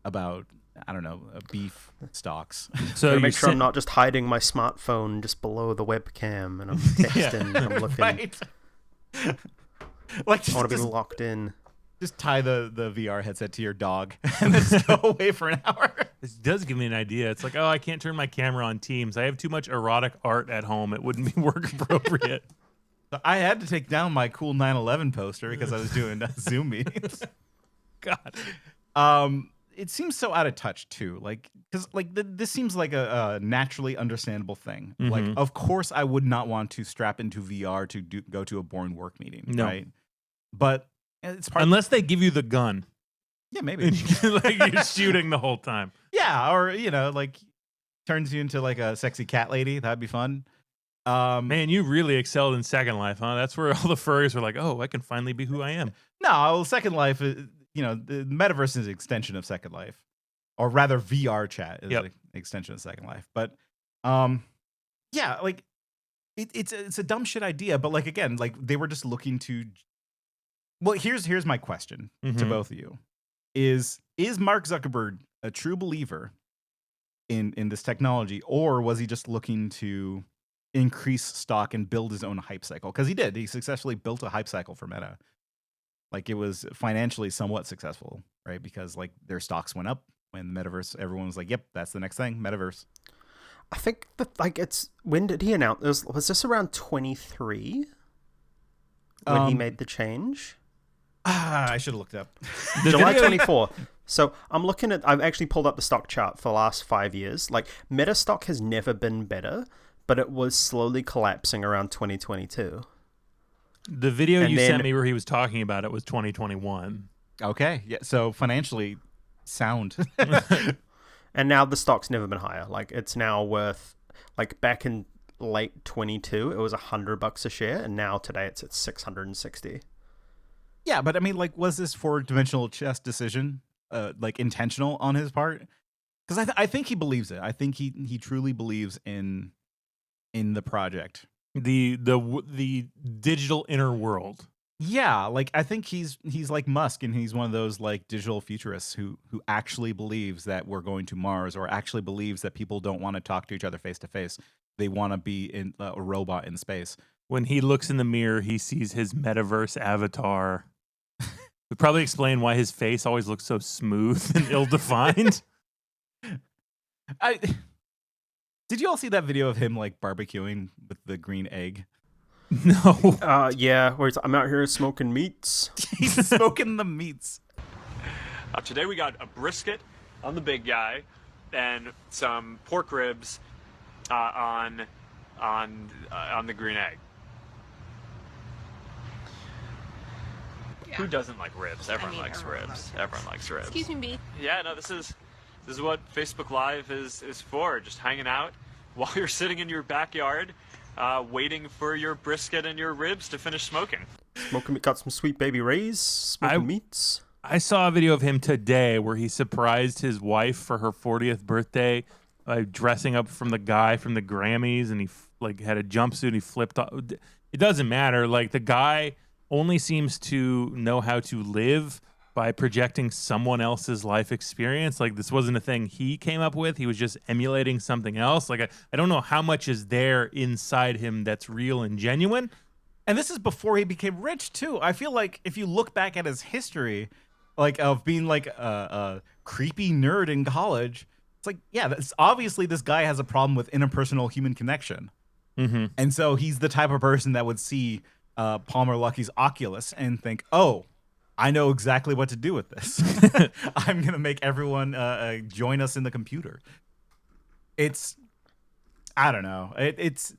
about, I don't know, beef stocks. So make sure I'm not just hiding my smartphone just below the webcam and I'm texting and I'm looking. Right. Like, I want to be locked in. Just tie the VR headset to your dog and then just go away for an hour. This does give me an idea. It's like, oh, I can't turn my camera on Teams. I have too much erotic art at home. It wouldn't be work appropriate. So I had to take down my cool 9/11 poster because I was doing Zoom meetings. God. It seems so out of touch too. Like, because like this seems like a naturally understandable thing. Mm-hmm. Like, of course, I would not want to strap into VR to go to a boring work meeting, right? But it's unless they give you the gun. Yeah, maybe. Like you're shooting the whole time. Yeah, or you know, like turns you into like a sexy cat lady. That'd be fun. Man, you really excelled in Second Life, huh? That's where all the furries were like, "Oh, I can finally be who I am." No, well, Second Life, you know, the Metaverse is an extension of Second Life, or rather, VR chat is an extension of Second Life. But, yeah, like it's a dumb shit idea. But like again, like they were just looking to. Well, here's my question to both of you: Is Mark Zuckerberg a true believer in this technology, or was he just looking to increase stock and build his own hype cycle? Because he did. He successfully built a hype cycle for Meta. Like, it was financially somewhat successful, right? Because like their stocks went up when the Metaverse. Everyone was like, "Yep, that's the next thing, Metaverse." I think that like when did he announce? Was this around 23 when he made the change? I should have looked up. July 24. So I've actually pulled up the stock chart for the last 5 years. Like, Meta stock has never been better, but it was slowly collapsing around 2022. The video sent me where he was talking about it was 2021. Okay. Yeah. So financially sound. And now the stock's never been higher. Like, it's now worth, like, back in late 22, it was $100 a share, and now today it's at 660. Yeah, but I mean, like, was this four-dimensional chess decision, like, intentional on his part? Because I think he believes it. I think he truly believes in the project, the digital inner world. Yeah, like I think he's like Musk, and he's one of those like digital futurists who actually believes that we're going to Mars, or actually believes that people don't want to talk to each other face to face. They want to be in a robot in space. When he looks in the mirror, he sees his metaverse avatar. Would probably explain why his face always looks so smooth and ill-defined. Did you all see that video of him like barbecuing with the green egg? No. Yeah, where I'm out here smoking meats. He's smoking the meats. Today we got a brisket on the big guy and some pork ribs on the green egg. Yeah. Who doesn't like ribs? Everyone likes ribs. Everyone likes ribs. Excuse me, B. Yeah, no, this is what Facebook Live is for. Just hanging out while you're sitting in your backyard, waiting for your brisket and your ribs to finish smoking. Got some Sweet Baby Ray's, smoking meats. I saw a video of him today where he surprised his wife for her 40th birthday by dressing up from the guy from the Grammys, and he like had a jumpsuit. He flipped off. It doesn't matter. Like, the guy only seems to know how to live by projecting someone else's life experience. Like, this wasn't a thing he came up with. He was just emulating something else. Like, I don't know how much is there inside him that's real and genuine. And this is before he became rich too. I feel like if you look back at his history, like of being like a creepy nerd in college, it's like, yeah, that's obviously this guy has a problem with interpersonal human connection. Mm-hmm. And so he's the type of person that would see Palmer Luckey's Oculus and think, oh, I know exactly what to do with this. I'm gonna make everyone join us in the computer. I don't know. It's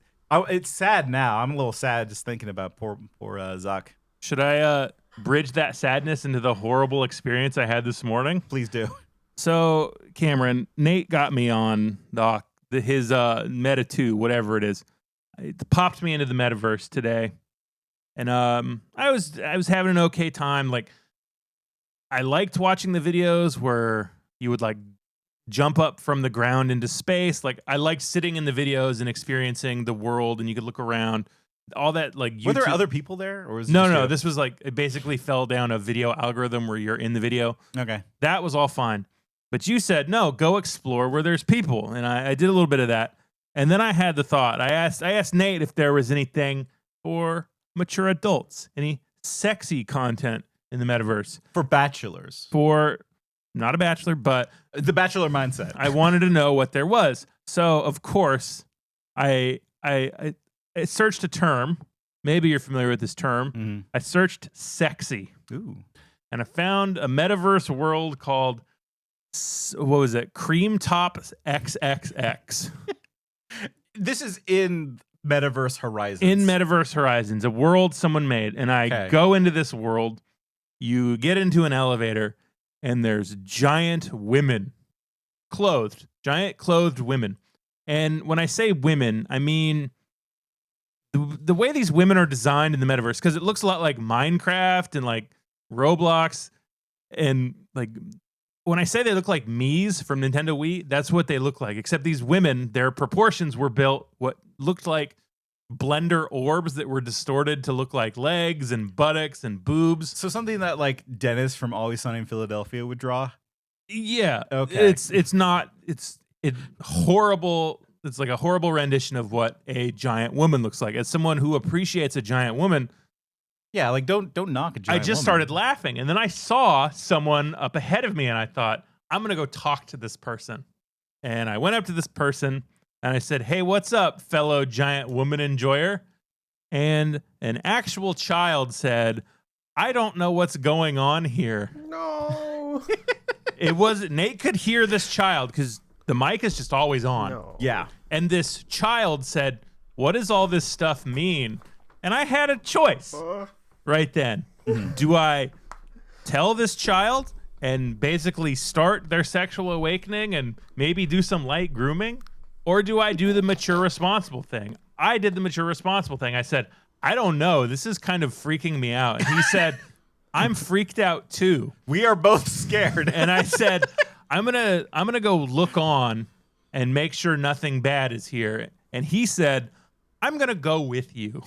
sad now. I'm a little sad just thinking about poor Zuck. Should I bridge that sadness into the horrible experience I had this morning? Please do. So, Cameron, Nate got me on his Meta 2, whatever it is. It popped me into the Metaverse today. And I was having an okay time. Like, I liked watching the videos where you would like jump up from the ground into space. Like, I liked sitting in the videos and experiencing the world, and you could look around. All that, like, YouTube. Were there other people there, or was it no? This was like, it basically fell down a video algorithm where you're in the video. Okay, that was all fine. But you said no, go explore where there's people, and I did a little bit of that. And then I had the thought. I asked Nate if there was anything for mature adults, any sexy content in the Metaverse for bachelors. For not a bachelor, but the bachelor mindset. I wanted to know what there was. So of course, I searched a term. Maybe you're familiar with this term. Mm-hmm. I searched sexy. Ooh. And I found a Metaverse world called, what was it? Cream Top XXX. This is in Metaverse Horizons. In Metaverse Horizons, a world someone made. And I go into this world. You get into an elevator, and there's giant women, giant clothed women. And when I say women, I mean the way these women are designed in the Metaverse, because it looks a lot like Minecraft and like Roblox. And like, when I say they look like Mii's from Nintendo Wii, that's what they look like. Except these women, their proportions were built what looked like Blender orbs that were distorted to look like legs and buttocks and boobs. So something that like Dennis from Always Sunny in Philadelphia would draw. Yeah. Okay. It's horrible. It's like a horrible rendition of what a giant woman looks like. As someone who appreciates a giant woman, yeah, like don't knock a giant I just woman. started laughing, and then I saw someone up ahead of me, and I thought, I'm gonna go talk to this person. And I went up to this person, and I said, "Hey, what's up, fellow giant woman enjoyer?" And an actual child said, "I don't know what's going on here." No. Nate could hear this child because the mic is just always on. No. Yeah. And this child said, "What does all this stuff mean?" And I had a choice right then. Do I tell this child and basically start their sexual awakening and maybe do some light grooming? Or do I do the mature, responsible thing? I did the mature, responsible thing. I said, I don't know. This is kind of freaking me out. And he said, I'm freaked out too. We are both scared. And I said, I'm gonna go look on and make sure nothing bad is here. And he said, I'm gonna go with you.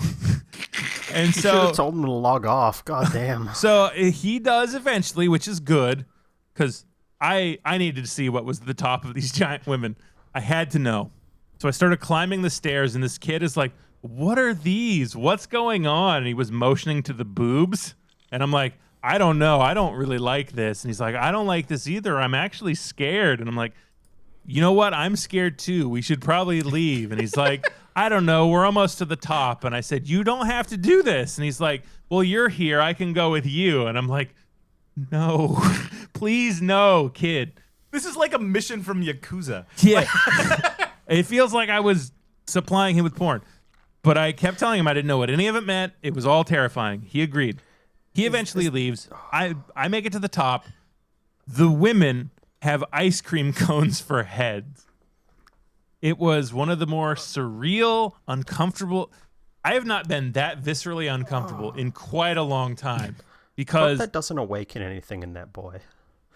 And You so should have told him to log off. God damn. So he does eventually, which is good, because I needed to see what was at the top of these giant women. I had to know. So I started climbing the stairs, and this kid is like, what are these? What's going on? And he was motioning to the boobs. And I'm like, I don't know. I don't really like this. And he's like, I don't like this either. I'm actually scared. And I'm like, you know what? I'm scared too. We should probably leave. And he's like, I don't know. We're almost to the top. And I said, you don't have to do this. And he's like, well, you're here. I can go with you. And I'm like, no, please no, kid. This is like a mission from Yakuza. Yeah. It feels like I was supplying him with porn. But I kept telling him I didn't know what any of it meant. It was all terrifying. He agreed. He eventually leaves. I make it to the top. The women have ice cream cones for heads. It was one of the more surreal, uncomfortable. I have not been that viscerally uncomfortable in quite a long time, because that doesn't awaken anything in that boy.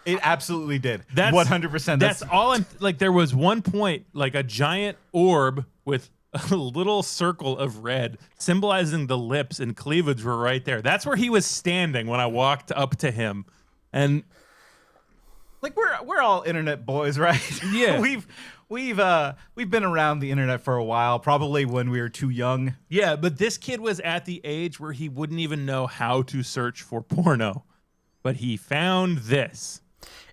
It absolutely did. 100%. That's all I'm like. There was one point, like a giant orb with a little circle of red symbolizing the lips and cleavage were right there. That's where he was standing when I walked up to him. And like we're all internet boys, right? Yeah. We've been around the internet for a while, probably when we were too young. Yeah, but this kid was at the age where he wouldn't even know how to search for porno. But he found this.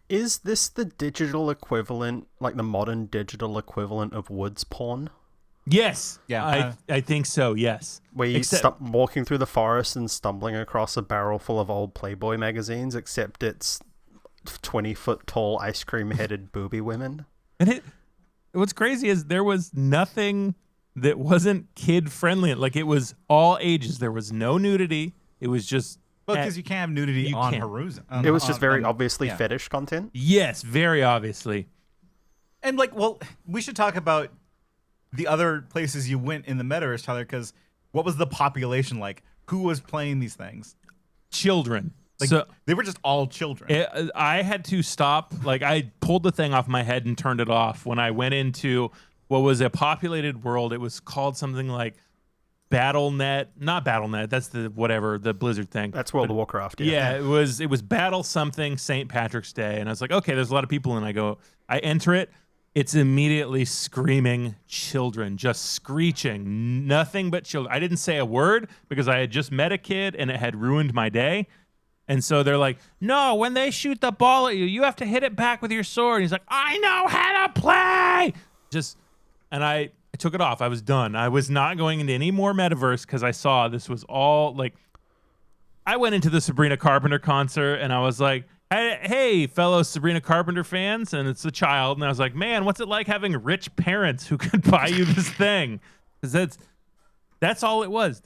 Is this the digital equivalent, like the modern digital equivalent of Woods porn? Yes. Yeah. I think so. Yes. Where you walking through the forest and stumbling across a barrel full of old Playboy magazines, except it's 20-foot tall ice cream headed booby women. And what's crazy is there was nothing that wasn't kid friendly. Like, it was all ages. There was no nudity. It was just because you can't have nudity on Horizon. It was just very obviously fetish content. Yes, very obviously. And like, well, we should talk about the other places you went in the metaverse, Tyler, because what was the population like? Who was playing these things? Children. Like, so they were just all children. I had to stop. Like, I pulled the thing off my head and turned it off when I went into what was a populated world. It was called something like not Battle.net. That's the Blizzard thing. That's World of Warcraft. Yeah, it was Battle something St. Patrick's Day, and I was like, okay, there's a lot of people, and I enter it. It's immediately screaming children, just screeching, nothing but children. I didn't say a word because I had just met a kid and it had ruined my day. And so they're like, no, when they shoot the ball at you, you have to hit it back with your sword. And he's like, I know how to play. And I took it off. I was done. I was not going into any more Metaverse because I saw this was all like, I went into the Sabrina Carpenter concert and I was like, hey, fellow Sabrina Carpenter fans, and it's a child, and I was like, man, what's it like having rich parents who could buy you this thing? Because that's all it was.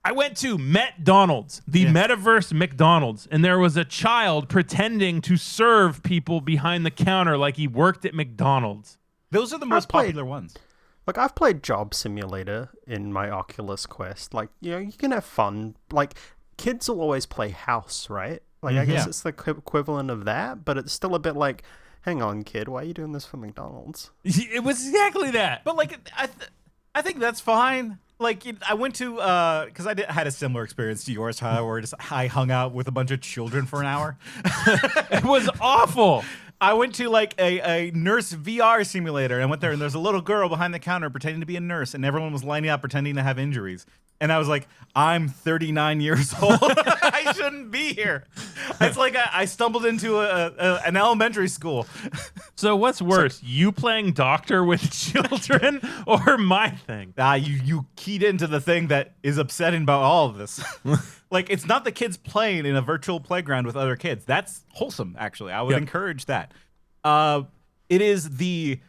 I went to McDonald's, the Metaverse McDonald's, and there was a child pretending to serve people behind the counter like he worked at McDonald's. Those are the most popular ones. Like, I've played Job Simulator in my Oculus Quest. Like, you can have fun. Like, kids will always play house, right? Like, I guess it's the equivalent of that, but it's still a bit like, hang on, kid, why are you doing this for McDonald's? It was exactly that. But, like, I think that's fine. Like, I went to, because had a similar experience to yours, Tyler, where I hung out with a bunch of children for an hour. It was awful. I went to, like, a nurse VR simulator, and I went there, and there's a little girl behind the counter pretending to be a nurse, and everyone was lining up pretending to have injuries. And I was like, I'm 39 years old. I shouldn't be here. It's like I stumbled into an elementary school. So what's worse, you playing doctor with children or my thing? You keyed into the thing that is upsetting about all of this. Like, it's not the kids playing in a virtual playground with other kids. That's wholesome, actually. I would encourage that. It is the...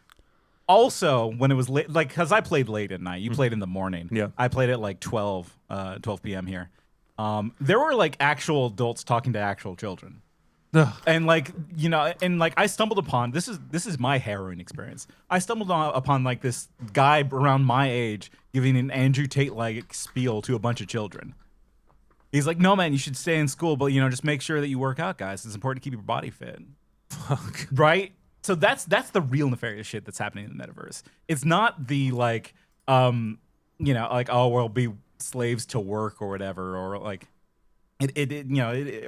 Also, when it was late, like, because I played late at night. You played in the morning. Yeah. I played at like 12 p.m. here. There were like actual adults talking to actual children. Ugh. And like, I stumbled upon, this is my harrowing experience. I stumbled upon like this guy around my age giving an Andrew Tate-like spiel to a bunch of children. He's like, no, man, you should stay in school, but, just make sure that you work out, guys. It's important to keep your body fit. Fuck. Right? So that's the real nefarious shit that's happening in the metaverse. It's not the like, like, oh, we'll be slaves to work or whatever, or like,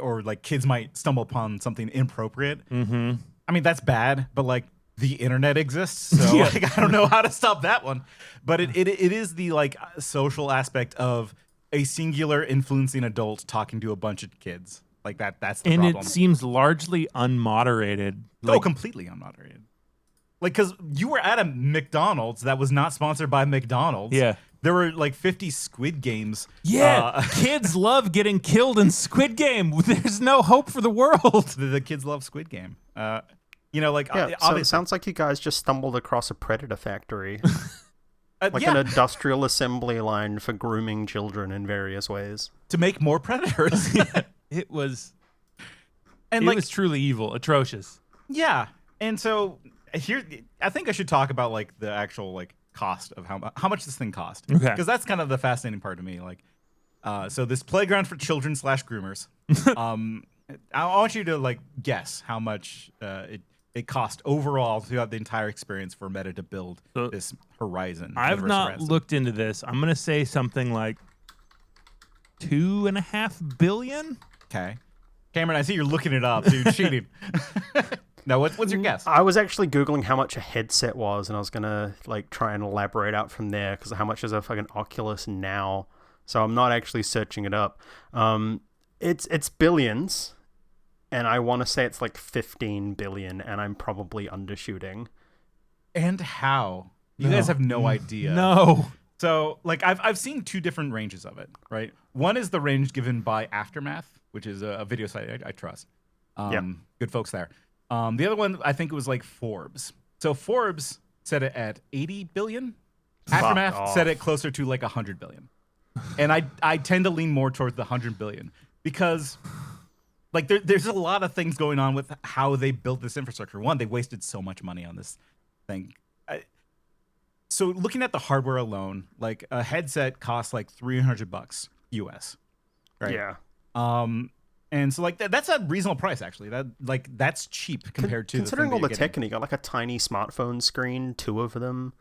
or like kids might stumble upon something inappropriate. Mm-hmm. I mean, that's bad, but like the internet exists, so like, I don't know how to stop that one. But it is the like social aspect of a singular influencing adult talking to a bunch of kids. Like that's the problem. And it seems largely unmoderated. Completely unmoderated. Like, because you were at a McDonald's that was not sponsored by McDonald's. Yeah. There were like 50 Squid Games. Yeah, kids love getting killed in Squid Game. There's no hope for the world. The kids love Squid Game. So it sounds like you guys just stumbled across a predator factory. An industrial assembly line for grooming children in various ways. To make more predators. It was... And it was truly evil, atrocious. Yeah. And so here, I think I should talk about like the actual like cost of how much this thing cost. Okay. Because that's kind of the fascinating part to me. Like, so this playground for children / groomers. I want you to like guess how much it cost overall throughout the entire experience for Meta to build this Horizon. I've not looked into this. I'm gonna say something like $2.5 billion. Okay. Cameron, I see you're looking it up, dude. Cheating. No, what's your guess? I was actually Googling how much a headset was, and I was going to like try and elaborate out from there, because how much is a fucking Oculus now? So I'm not actually searching it up. It's billions, and I want to say it's like 15 billion, and I'm probably undershooting. And how You guys have no idea. No. So, like, I've seen two different ranges of it, right? One is the range given by Aftermath, which is a video site I trust. Good folks there. The other one, I think it was like Forbes. So Forbes set it at 80 billion. Aftermath said it closer to like 100 billion. And I tend to lean more towards the 100 billion because like there's a lot of things going on with how they built this infrastructure. One, they wasted so much money on this thing. So looking at the hardware alone, like a headset costs like $300 US, right? Yeah. And so like that's a reasonable price actually. That's cheap compared to considering all the tech, getting. and you got like a tiny smartphone screen, 2 of them,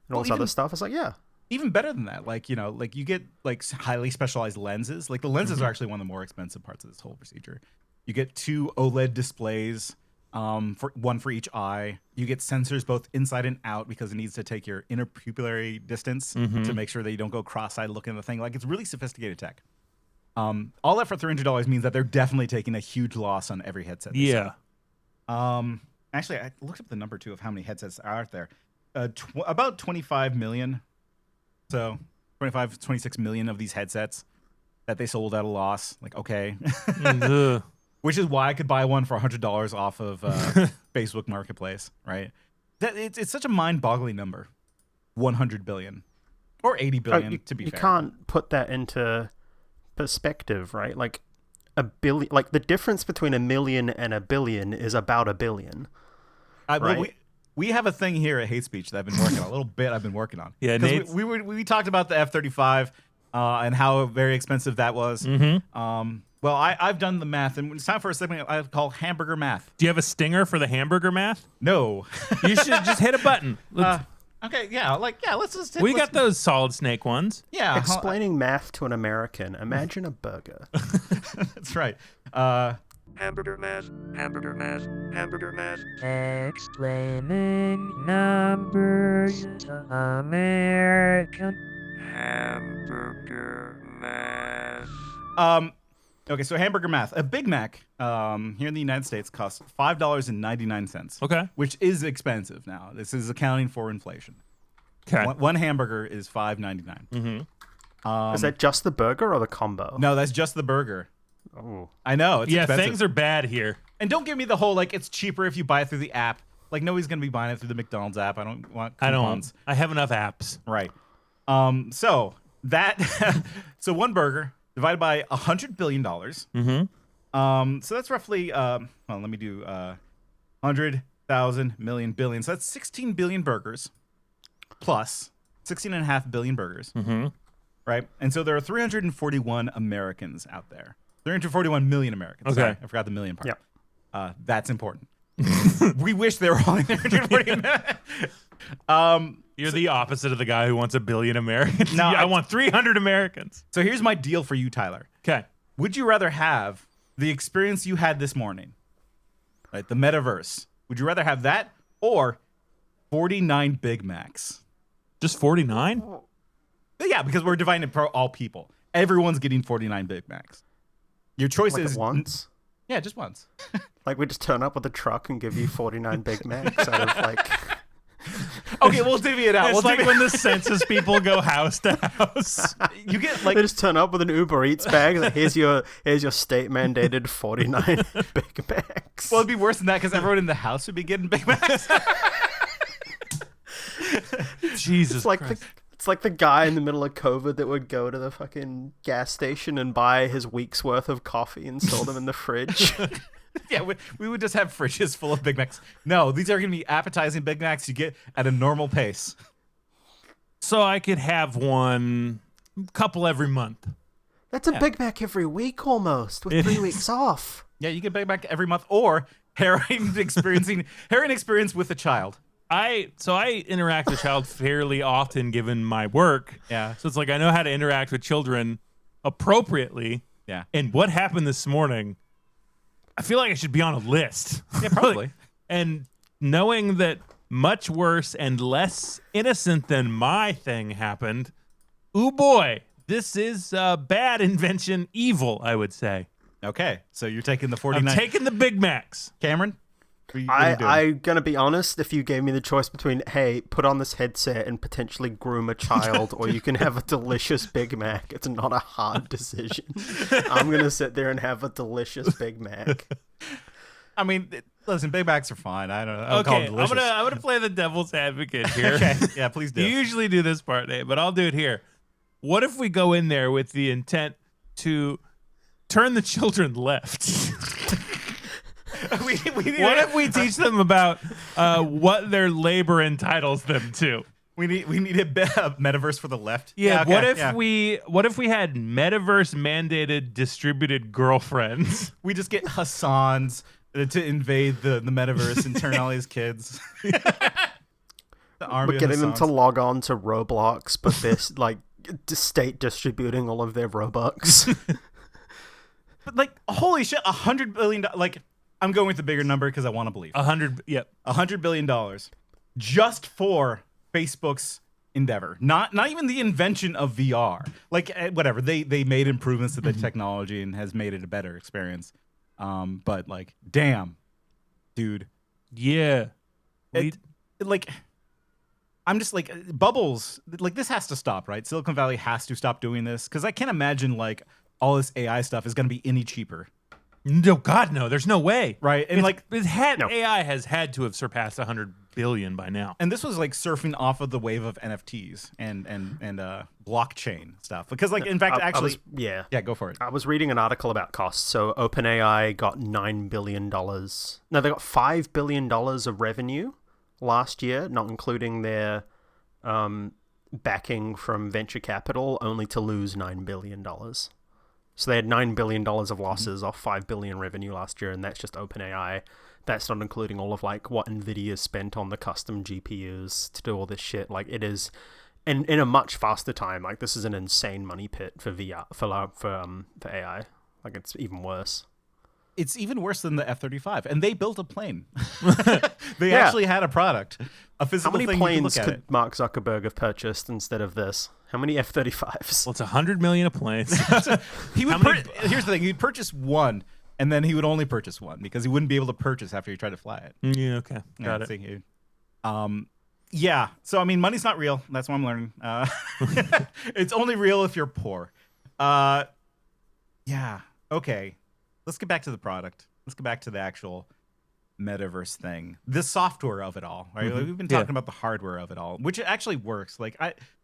and all this other stuff. It's like, yeah. Even better than that, like, you know, like you get like highly specialized lenses. Like the lenses are actually one of the more expensive parts of this whole procedure. You get 2 OLED displays, for one for each eye. You get sensors both inside and out because it needs to take your interpupillary distance to make sure that you don't go cross-eyed looking at the thing. Like it's really sophisticated tech. All that for $300 means that they're definitely taking a huge loss on every headset. Yeah. Actually, I looked up the number too of how many headsets are out there. About 25 million. So 25, 26 million of these headsets that they sold at a loss. Like, okay. Which is why I could buy one for $100 off of Facebook Marketplace, right? It's such a mind-boggling number. 100 billion. Or 80 billion, to be fair. You can't put that into perspective, right? Like a billion, like the difference between a million and a billion is about a billion. Well, right? we have a thing here at Hate Speech that I've been working on. A little bit I've been working on. Yeah, because we talked about the F-35 and how very expensive that was. Well, I've done the math, and it's time for a segment I call hamburger math. Do you have a stinger for the hamburger math? No. You should just hit a button. Okay, let's just. We got those Solid Snake ones. Yeah. Explaining math to an American. Imagine a burger. That's right. Hamburger math, hamburger math, hamburger math. Explaining numbers to American. Hamburger math. Okay, so hamburger math. A Big Mac here in the United States costs $5.99. Okay. Which is expensive now. This is accounting for inflation. Okay. One hamburger is $5.99. Is that just the burger or the combo? No, that's just the burger. Oh. I know. It's expensive. Things are bad here. And don't give me the whole, like, it's cheaper if you buy it through the app. Like, nobody's going to be buying it through the McDonald's app. I don't want coupons. I have enough apps. Right. So one burger divided by $100 billion. So that's roughly, let me do 100,000 million billion. So that's 16 billion burgers plus 16.5 billion burgers. Right. And so there are 341 Americans out there. 341 million Americans. Okay. Sorry, I forgot the million part. Yeah. That's important. We wish there were only 340 million. You're the opposite of the guy who wants a billion Americans. No, I want 300 Americans. So here's my deal for you, Tyler. Okay. Would you rather have the experience you had this morning, right? The Metaverse. Would you rather have that or 49 Big Macs? Just 49? Yeah, because we're dividing it for all people. Everyone's getting 49 Big Macs. Your choice Like is once. Yeah, just once. Like we just turn up with a truck and give you 49 Big Macs out of like. Okay, we'll divvy it out. It's like when the census people go house to house. You get like They just turn up with an Uber Eats bag. Like, here's your state mandated 49 Big Macs. Well, it'd be worse than that because everyone in the house would be getting Big Macs. Jesus Christ. It's like the guy in the middle of COVID that would go to the fucking gas station and buy his week's worth of coffee and store them in the fridge. Yeah, we would just have fridges full of Big Macs. No, these are going to be appetizing Big Macs you get at a normal pace. So I could have one couple every month. That's a Big Mac every week almost, with 3 weeks off. Yeah, you get Big Mac every month, or harrowing experience with a child. I interact with child fairly often given my work. Yeah. So it's like I know how to interact with children appropriately. Yeah. And what happened this morning, I feel like I should be on a list. Yeah, probably. And knowing that much worse and less innocent than my thing happened, ooh boy, this is bad invention evil, I would say. Okay, so you're taking the 49. I'm taking the Big Macs. Cameron? I'm gonna be honest. If you gave me the choice between, hey, put on this headset and potentially groom a child, or you can have a delicious Big Mac, it's not a hard decision. I'm gonna sit there and have a delicious Big Mac. I mean, listen, Big Macs are fine. I don't know. Okay, I'm gonna play the devil's advocate here. Okay, yeah, please do. You usually do this part, Nate, but I'll do it here. What if we go in there with the intent to turn the children left? What if we teach them about what their labor entitles them to? We need a metaverse for the left. Yeah. Okay, what if we had metaverse mandated distributed girlfriends? We just get Hassans to invade the metaverse and turn all these kids. We're getting them to log on to Roblox, but they're like state distributing all of their Robux. But like, holy shit, $100 billion. Like, I'm going with the bigger number because I want to believe. $100 billion just for Facebook's endeavor. Not even the invention of VR. Like, whatever, they made improvements to the technology and has made it a better experience. But like, damn, dude. Yeah. Like, I'm just like, Bubbles, like, this has to stop, right? Silicon Valley has to stop doing this because I can't imagine like all this AI stuff is going to be any cheaper. No, God, no. There's no way. Right. And AI has had to have surpassed 100 billion by now. And this was like surfing off of the wave of NFTs and blockchain stuff. Because like, in fact, yeah, go for it. I was reading an article about costs. So OpenAI got $9 billion. No, they got $5 billion of revenue last year, not including their backing from venture capital, only to lose $9 billion. So they had $9 billion of losses off $5 billion revenue last year, and that's just OpenAI. That's not including all of like what NVIDIA spent on the custom GPUs to do all this shit. Like, it is, in a much faster time. Like, this is an insane money pit for VR for AI. Like, it's even worse. It's even worse than the F-35, and they built a plane. They actually had a product, a physical thing. How many planes could it. Mark Zuckerberg have purchased instead of this? How many F-35s? Well, it's 100 million of planes. Here's the thing: he'd purchase one, and then he would only purchase one because he wouldn't be able to purchase after he tried to fly it. Yeah, okay, got it. Yeah. So I mean, money's not real. That's what I'm learning. It's only real if you're poor. Yeah. Okay. Let's get back to the product. Let's get back to the actual metaverse thing. The software of it all, right? Like, we've been talking about the hardware of it all, which actually works. Like,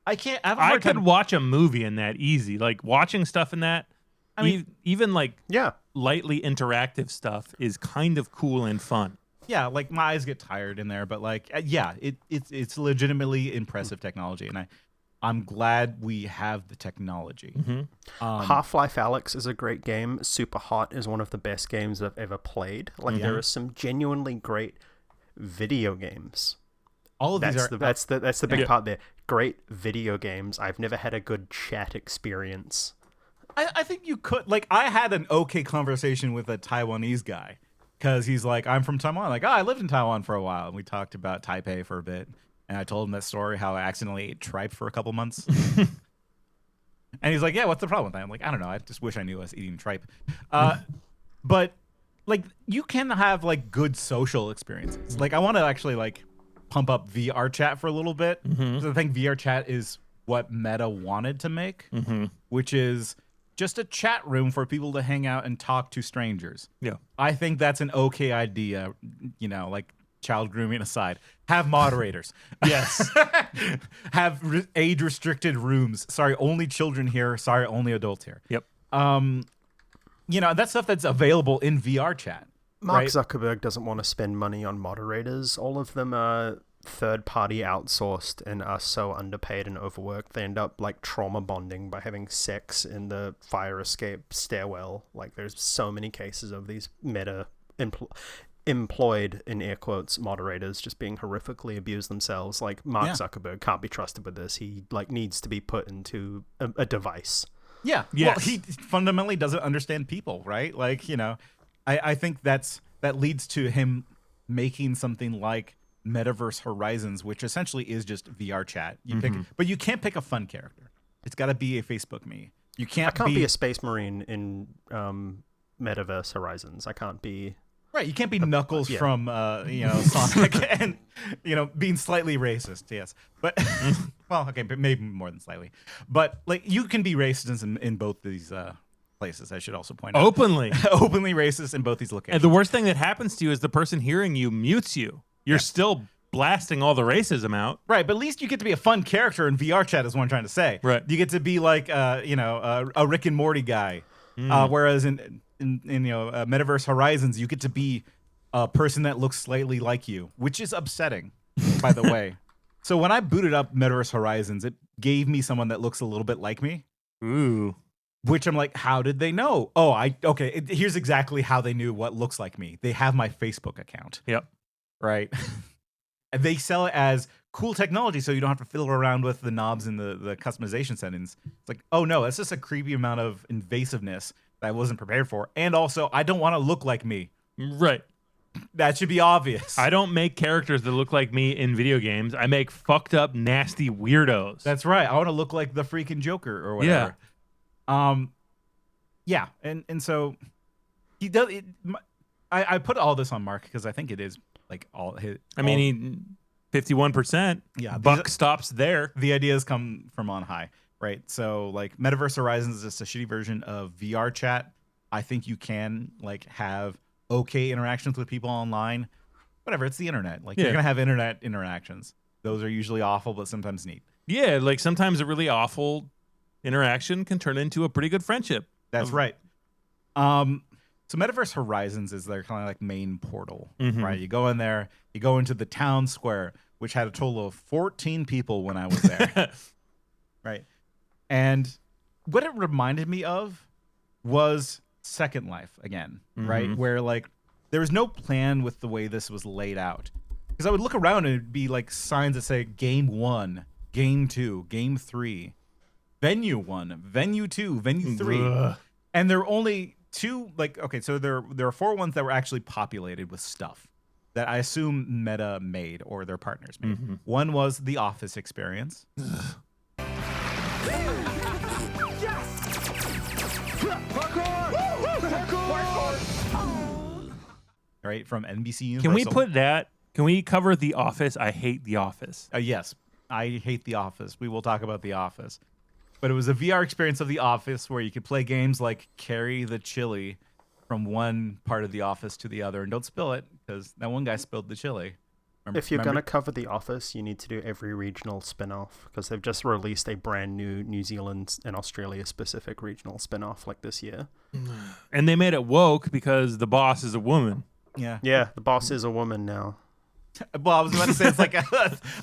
I can't. I could watch a movie in that easy. Like, watching stuff in that. I mean, even like lightly interactive stuff is kind of cool and fun. Yeah, like my eyes get tired in there, but like, yeah, it's legitimately impressive technology, and I'm glad we have the technology. Half-Life Alyx is a great game. Super Hot is one of the best games I've ever played. Like, there are some genuinely great video games. All of these are that's the big part there. Great video games. I've never had a good chat experience. I think you could, like, I had an okay conversation with a Taiwanese guy because he's like, I'm from Taiwan. Like, I lived in Taiwan for a while, and we talked about Taipei for a bit. And I told him that story, how I accidentally ate tripe for a couple months. And he's like, yeah, what's the problem with that? I'm like, I don't know. I just wish I knew I was eating tripe. But, like, you can have, like, good social experiences. Like, I want to actually, like, pump up VR chat for a little bit. So I think VR chat is what Meta wanted to make, which is just a chat room for people to hang out and talk to strangers. Yeah. I think that's an okay idea, you know, like, child grooming aside. Have moderators. Yes. Have age-restricted rooms. Sorry, only children here. Sorry, only adults here. Yep. You know, that's stuff that's available in VR chat. Mark Zuckerberg doesn't want to spend money on moderators. All of them are third-party outsourced and are so underpaid and overworked. They end up, like, trauma bonding by having sex in the fire escape stairwell. Like, there's so many cases of these Meta employed, in air quotes, moderators just being horrifically abused themselves. Like, Mark Zuckerberg can't be trusted with this. He, like, needs to be put into a device. Yeah. Yes. Well, he fundamentally doesn't understand people, right? Like, you know, I think that leads to him making something like Metaverse Horizons, which essentially is just VR chat. You pick, but you can't pick a fun character. It's got to be a Facebook me. You can't. I can't be a space marine in Metaverse Horizons. I can't be. Right, you can't be Knuckles from Sonic and being slightly racist. Yes, but well, okay, but maybe more than slightly. But like, you can be racist in both these places. I should also point out openly racist in both these locations. And the worst thing that happens to you is the person hearing you mutes you. You're still blasting all the racism out. Right, but at least you get to be a fun character in VR chat, is what I'm trying to say. Right, you get to be like a Rick and Morty guy, whereas in Metaverse Horizons, you get to be a person that looks slightly like you, which is upsetting, by the way. So when I booted up Metaverse Horizons, it gave me someone that looks a little bit like me. Ooh. Which I'm like, how did they know? Oh, here's exactly how they knew what looks like me. They have my Facebook account. Yep. Right. And they sell it as cool technology, so you don't have to fiddle around with the knobs and the customization settings. It's like, oh no, that's just a creepy amount of invasiveness that I wasn't prepared for. And also, I don't want to look like me. Right. That should be obvious. I don't make characters that look like me in video games. I make fucked up, nasty weirdos. That's right. I want to look like the freaking Joker or whatever. Yeah. And so he does it. I put all this on Mark because I think it is like all his. 51%. Yeah. Buck stops there. The ideas come from on high. Right. So like Metaverse Horizons is just a shitty version of VR chat. I think you can like have okay interactions with people online. Whatever, it's the internet. Like you're gonna have internet interactions. Those are usually awful, but sometimes neat. Yeah, like sometimes a really awful interaction can turn into a pretty good friendship. That's right. So Metaverse Horizons is their kind of like main portal, right? You go in there, you go into the town square, which had a total of 14 people when I was there. Right. And what it reminded me of was Second Life again, right? Where like there was no plan with the way this was laid out. Because I would look around and it'd be like signs that say Game 1, Game 2, Game 3, Venue 1, Venue 2, Venue 3. Ugh. And there were only two, like, okay, so there are 4 ones that were actually populated with stuff that I assume Meta made or their partners made. One was the Office experience. Right, from NBC Universal. Can we put that? Can we cover The Office? I hate The Office. Yes, I hate The Office. We will talk about The Office. But it was a VR experience of The Office where you could play games like carry the chili from one part of The Office to the other. And don't spill it, because that one guy spilled the chili. If you're going to cover The Office, you need to do every regional spin-off, because they've just released a brand new New Zealand and Australia specific regional spin-off like this year. And they made it woke because the boss is a woman. Yeah, the boss is a woman now. Well, I was about to say it's like I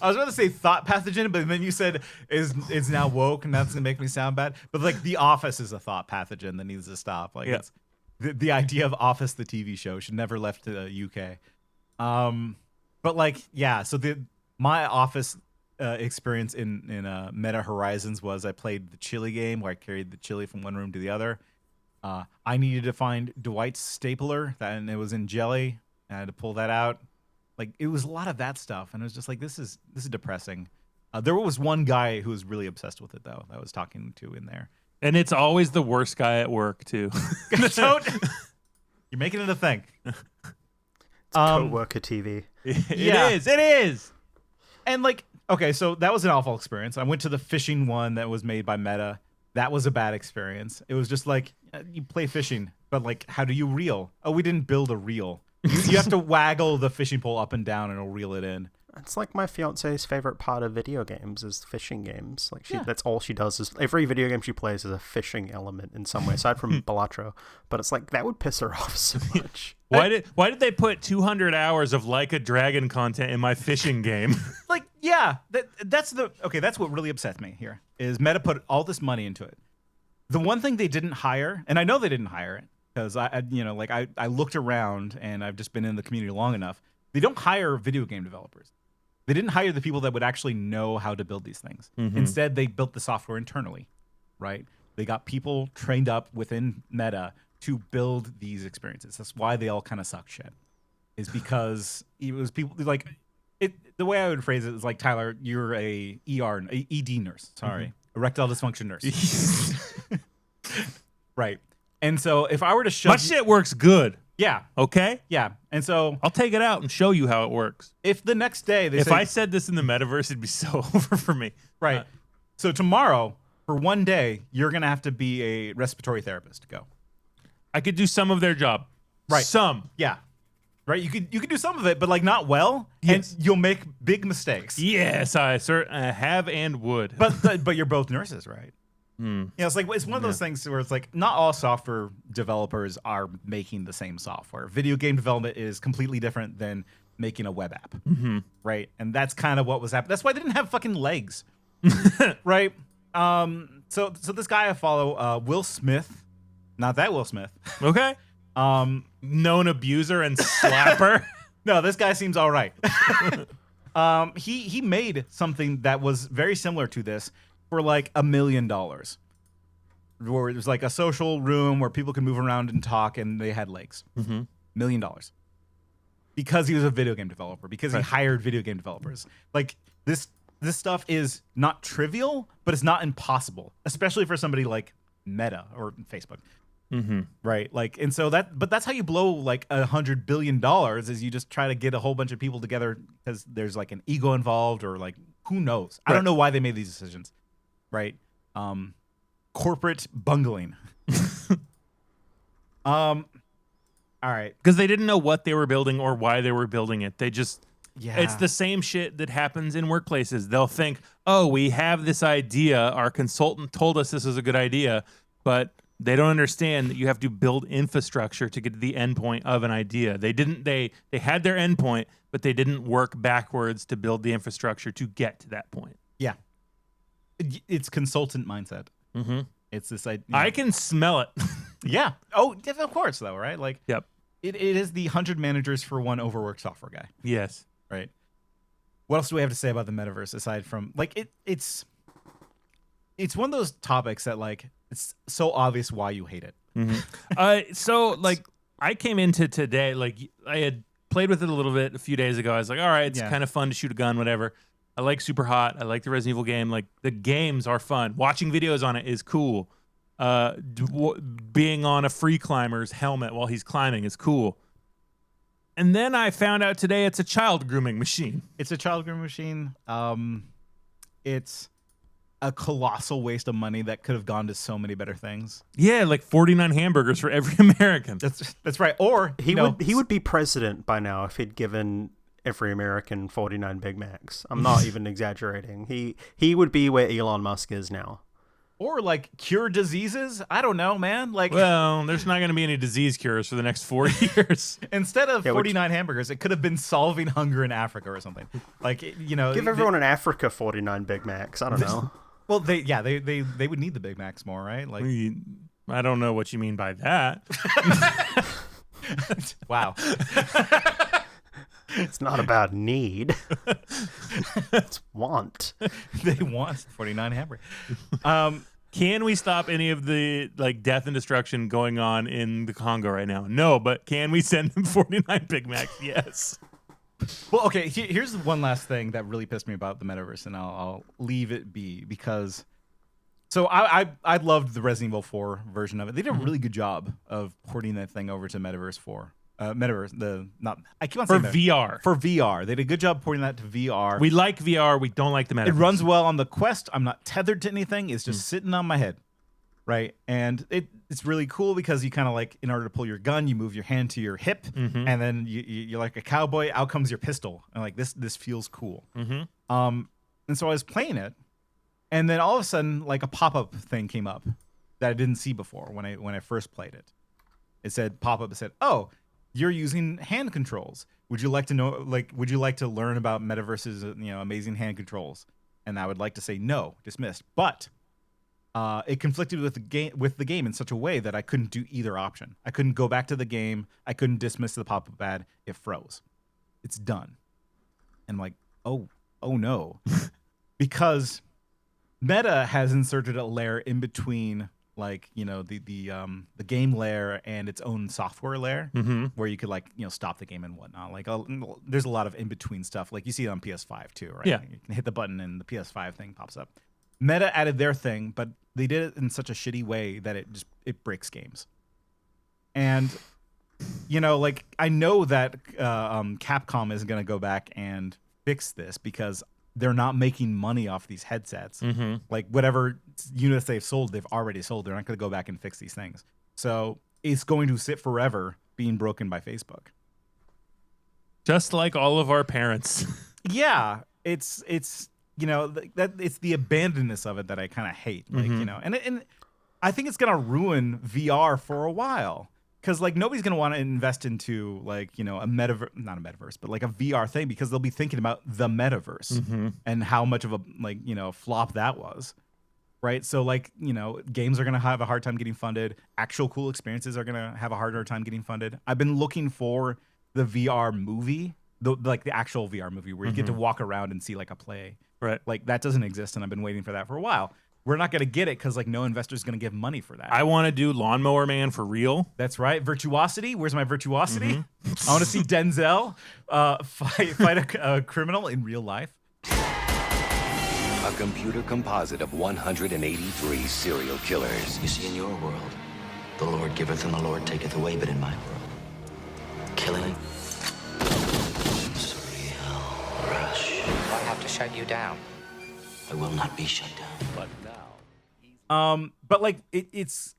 was about to say thought pathogen, but then you said is now woke, and that's gonna make me sound bad. But like The Office is a thought pathogen that needs to stop. Like it's the idea of Office, the TV show, should never left to the UK. But like so my Office experience in Meta Horizons was I played the chili game where I carried the chili from one room to the other. I needed to find Dwight's stapler, and it was in jelly. I had to pull that out. Like it was a lot of that stuff, and it was just like this is depressing. There was one guy who was really obsessed with it though. That I was talking to in there, and it's always the worst guy at work too. You're making it a thing. It's co-worker TV. It is. And like, okay, so that was an awful experience. I went to the fishing one that was made by Meta. That was a bad experience. It was just like you play fishing, but like, how do you reel? Oh, we didn't build a reel. You have to waggle the fishing pole up and down, and it'll reel it in. It's like my fiance's favorite part of video games is fishing games. Like that's all she does. Is every video game she plays is a fishing element in some way, aside from Balatro. But it's like that would piss her off so much. Why did they put 200 hours of Like a Dragon content in my fishing game? Like, that's what really upsets me here is Meta put all this money into it. The one thing they didn't hire, and I know they didn't hire it because I looked around and I've just been in the community long enough. They don't hire video game developers. They didn't hire the people that would actually know how to build these things. Instead, they built the software internally, right? They got people trained up within Meta to build these experiences. That's why they all kind of suck shit. Is because it was people like it. The way I would phrase it is like, Tyler, you're a ED nurse. Sorry, erectile dysfunction nurse. Right. And so if I were to shove my shit works good. Yeah. Okay? Yeah. And so I'll take it out and show you how it works. if the next day they If say, I said this in the metaverse, it'd be so over for me. right. So tomorrow, for one day, you're going to have to be a respiratory therapist. Go. I could do some of their job. Right. Some. Yeah. Right. You could do some of it, but like not well. Yes. And you'll make big mistakes. Yes, I have and would. But you're both nurses, right? Hmm. Yeah, it's like it's one of those things where it's like not all software developers are making the same software. Video game development is completely different than making a web app, right? And that's kind of what was happening. That's why they didn't have fucking legs, right? So this guy I follow, Will Smith, not that Will Smith, Okay. Known abuser and slapper. no, this guy seems all right. He made something that was very similar to this for like $1 million. Where it was like a social room where people could move around and talk, and they had legs. $1 million. Because he was a video game developer, because he hired video game developers. Like this stuff is not trivial, but it's not impossible, especially for somebody like Meta or Facebook. Right. Like, and so that's how you blow like $100 billion is you just try to get a whole bunch of people together because there's like an ego involved or like, who knows? I don't know why they made these decisions. Right. Corporate bungling. All right. Because they didn't know what they were building or why they were building it. They just, Yeah. it's the same shit that happens in workplaces. They'll think, oh, we have this idea. Our consultant told us this is a good idea, but they don't understand that you have to build infrastructure to get to the endpoint of an idea. They didn't. They had their endpoint, but they didn't work backwards to build the infrastructure to get to that point. Yeah. It's consultant mindset. It's this idea. I can smell it. Yeah. Oh, yeah, of course, though, right? Like, Yep. it is the 100 managers for one overworked software guy, Yes. right? What else do we have to say about the metaverse aside from like it's one of those topics that like it's so obvious why you hate it. So like I came into today, like I had played with it a little bit a few days ago. I was like, all right, it's kind of fun to shoot a gun, whatever. I like Super Hot. I like the Resident Evil game. Like the games are fun. Watching videos on it is cool. Being on a free climber's helmet while he's climbing is cool. And then I found out today it's a child grooming machine. It's a child grooming machine. It's a colossal waste of money that could have gone to so many better things. Yeah, like 49 hamburgers for every American. That's right. Or he would be president by now if he'd given every American 49 Big Macs. I'm not even exaggerating. He would be where Elon Musk is now. Or like cure diseases. I don't know, man. Like, well, there's not going to be any disease cures for the next 4 years. Instead of 49 hamburgers, it could have been solving hunger in Africa or something. Like, you know, give everyone in Africa 49 Big Macs. I don't know. Well, they would need the Big Macs more, right? Like, I don't know what you mean by that. Wow. It's not about need. It's want. They want 49 hamburgers. Can we stop any of the like death and destruction going on in the Congo right now? No, but can we send them 49 Big Macs? Yes. Well, okay. Here's one last thing that really pissed me about the metaverse, and I'll leave it be because. So I loved the Resident Evil 4 version of it. They did a really good job of porting that thing over to Metaverse 4. Metaverse, I keep on saying VR. For VR. They did a good job porting that to VR. We like VR. We don't like the Metaverse. It runs well on the Quest. I'm not tethered to anything. It's just sitting on my head, right? And it's really cool because you kind of like, in order to pull your gun, you move your hand to your hip, and then you're like a cowboy. Out comes your pistol, and like this feels cool. And so I was playing it, and then all of a sudden, like a pop-up thing came up that I didn't see before when I first played it. It said pop-up. It said, "Oh, you're using hand controls. Would you like to know? Like, would you like to learn about Metaverse's amazing hand controls?" And I would like to say no, dismissed. But it conflicted with the game in such a way that I couldn't do either option. I couldn't go back to the game. I couldn't dismiss the pop-up ad. It froze. It's done. And I'm like, oh no, because Meta has inserted a layer in between. Like, the game layer and its own software layer where you could stop the game and whatnot. Like there's a lot of in between stuff. Like you see it on PS5 too, right? Yeah. You can hit the button and the PS5 thing pops up. Meta added their thing, but they did it in such a shitty way that it breaks games. And you know, like I know that Capcom isn't going to go back and fix this because they're not making money off these headsets. Mm-hmm. Like whatever units they've sold, they've already sold. They're not going to go back and fix these things. So it's going to sit forever being broken by Facebook. Just like all of our parents. Yeah, it's you know that it's the abandonness of it that I kind of hate. Like you know, and I think it's gonna ruin VR for a while because like nobody's gonna want to invest into like you know a not a metaverse, but like a VR thing because they'll be thinking about the metaverse and how much of a like you know flop that was. Right. So like, you know, games are going to have a hard time getting funded. Actual cool experiences are going to have a harder time getting funded. I've been looking for the VR movie, like the actual VR movie where you get to walk around and see like a play. Right. Like that doesn't exist. And I've been waiting for that for a while. We're not going to get it because like no investor's going to give money for that. I want to do Lawnmower Man for real. That's right. Virtuosity. Where's my virtuosity? I want to see Denzel fight a criminal in real life. A computer composite of 183 serial killers. You see, in your world, the Lord giveth and the Lord taketh away, but in my world, killing, surreal, rush. I have to shut you down. I will not be shut down. But now. But like it's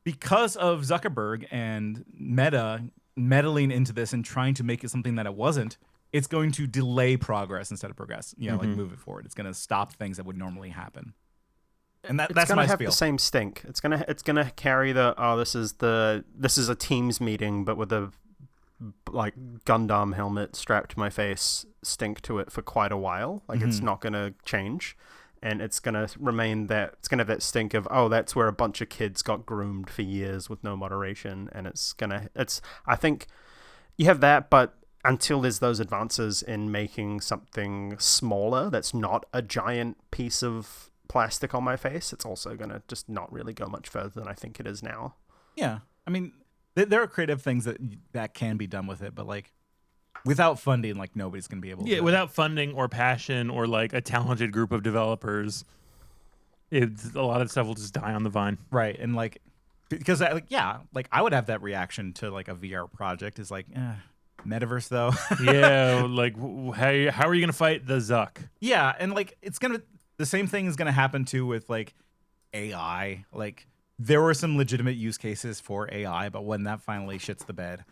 because of Zuckerberg and Meta meddling into this and trying to make it something that it wasn't. It's going to delay progress instead of progress. You know, like move it forward. It's going to stop things that would normally happen. And that's gonna my have spiel. The same stink. It's gonna carry this is a Teams meeting, but with a like Gundam helmet strapped to my face stink to it for quite a while. Like it's not gonna change, and it's gonna remain that. It's gonna have that stink of that's where a bunch of kids got groomed for years with no moderation, and I think you have that, but until there's those advances in making something smaller that's not a giant piece of plastic on my face, it's also going to just not really go much further than I think it is now. Yeah. I mean, there are creative things that can be done with it, but like without funding, like nobody's going to be able to. Yeah, without funding or passion or like a talented group of developers, a lot of stuff will just die on the vine. Right. And like, because I would have that reaction to like a VR project is like, Metaverse though. Yeah, like how are you gonna fight the Zuck? Yeah, and like the same thing is gonna happen too with like AI. Like there were some legitimate use cases for AI, but when that finally shits the bed,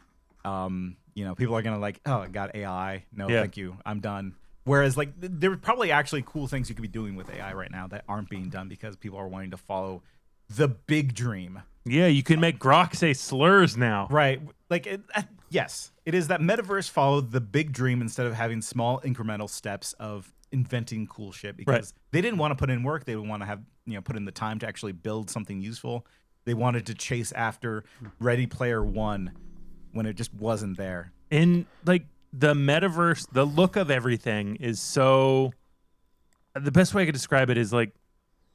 you know, people are gonna like, oh, I got AI. No, thank you, I'm done. Whereas like there are probably actually cool things you could be doing with AI right now that aren't being done because people are wanting to follow the big dream. Yeah, you can make Grok say slurs now. Right. Like, yes, it is that Metaverse followed the big dream instead of having small incremental steps of inventing cool shit because they didn't want to put in work. They didn't want to have, you know, put in the time to actually build something useful. They wanted to chase after Ready Player One when it just wasn't there. And like the Metaverse, the look of everything is so, the best way I could describe it is like,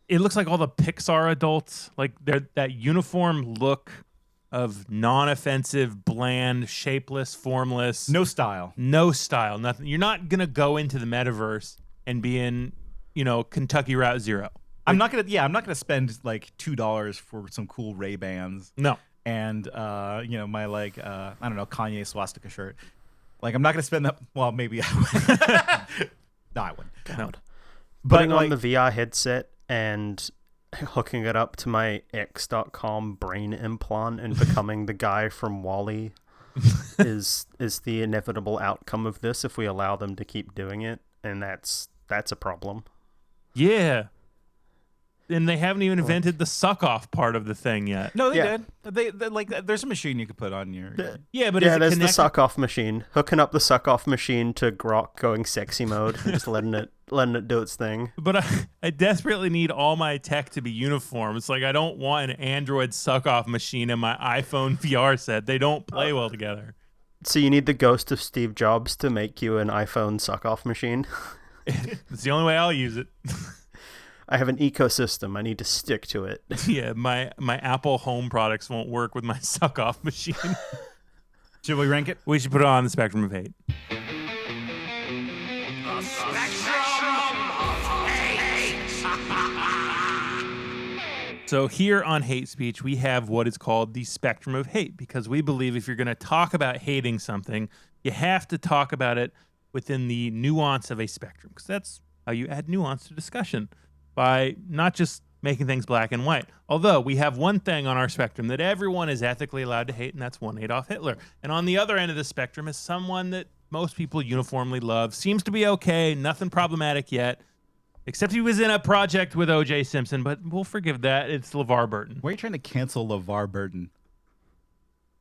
it looks like all the Pixar adults, like that uniform look of non-offensive, bland, shapeless, formless. No style, nothing. You're not going to go into the Metaverse and be in, you know, Kentucky Route Zero. I'm not going to spend like $2 for some cool Ray-Bans. No. And, you know, my like, I don't know, Kanye swastika shirt. Like, I'm not going to spend that. Well, maybe I would. No, I wouldn't. No. Putting on the VR headset and hooking it up to my X.com brain implant and becoming the guy from WALL-E is the inevitable outcome of this if we allow them to keep doing it, and that's a problem. Yeah. And they haven't even invented the suck-off part of the thing yet. No, they did. They like, there's a machine you could put on your... Yeah, but there's the suck-off machine. Hooking up the suck-off machine to Grok going sexy mode and just letting it do its thing. But I desperately need all my tech to be uniform. It's like I don't want an Android suck-off machine in my iPhone VR set. They don't play well together. So you need the ghost of Steve Jobs to make you an iPhone suck-off machine? It's the only way I'll use it. I have an ecosystem. I need to stick to it. Yeah, my Apple home products won't work with my suck-off machine. Should we rank it? We should put it on the spectrum of hate. So here on Hate Speech, we have what is called the spectrum of hate, because we believe if you're going to talk about hating something, you have to talk about it within the nuance of a spectrum, because that's how you add nuance to discussion, by not just making things black and white. Although we have one thing on our spectrum that everyone is ethically allowed to hate, and that's one Adolf Hitler. And on the other end of the spectrum is someone that most people uniformly love, seems to be okay, nothing problematic yet. Except he was in a project with O.J. Simpson, but we'll forgive that. It's LeVar Burton. Why are you trying to cancel LeVar Burton?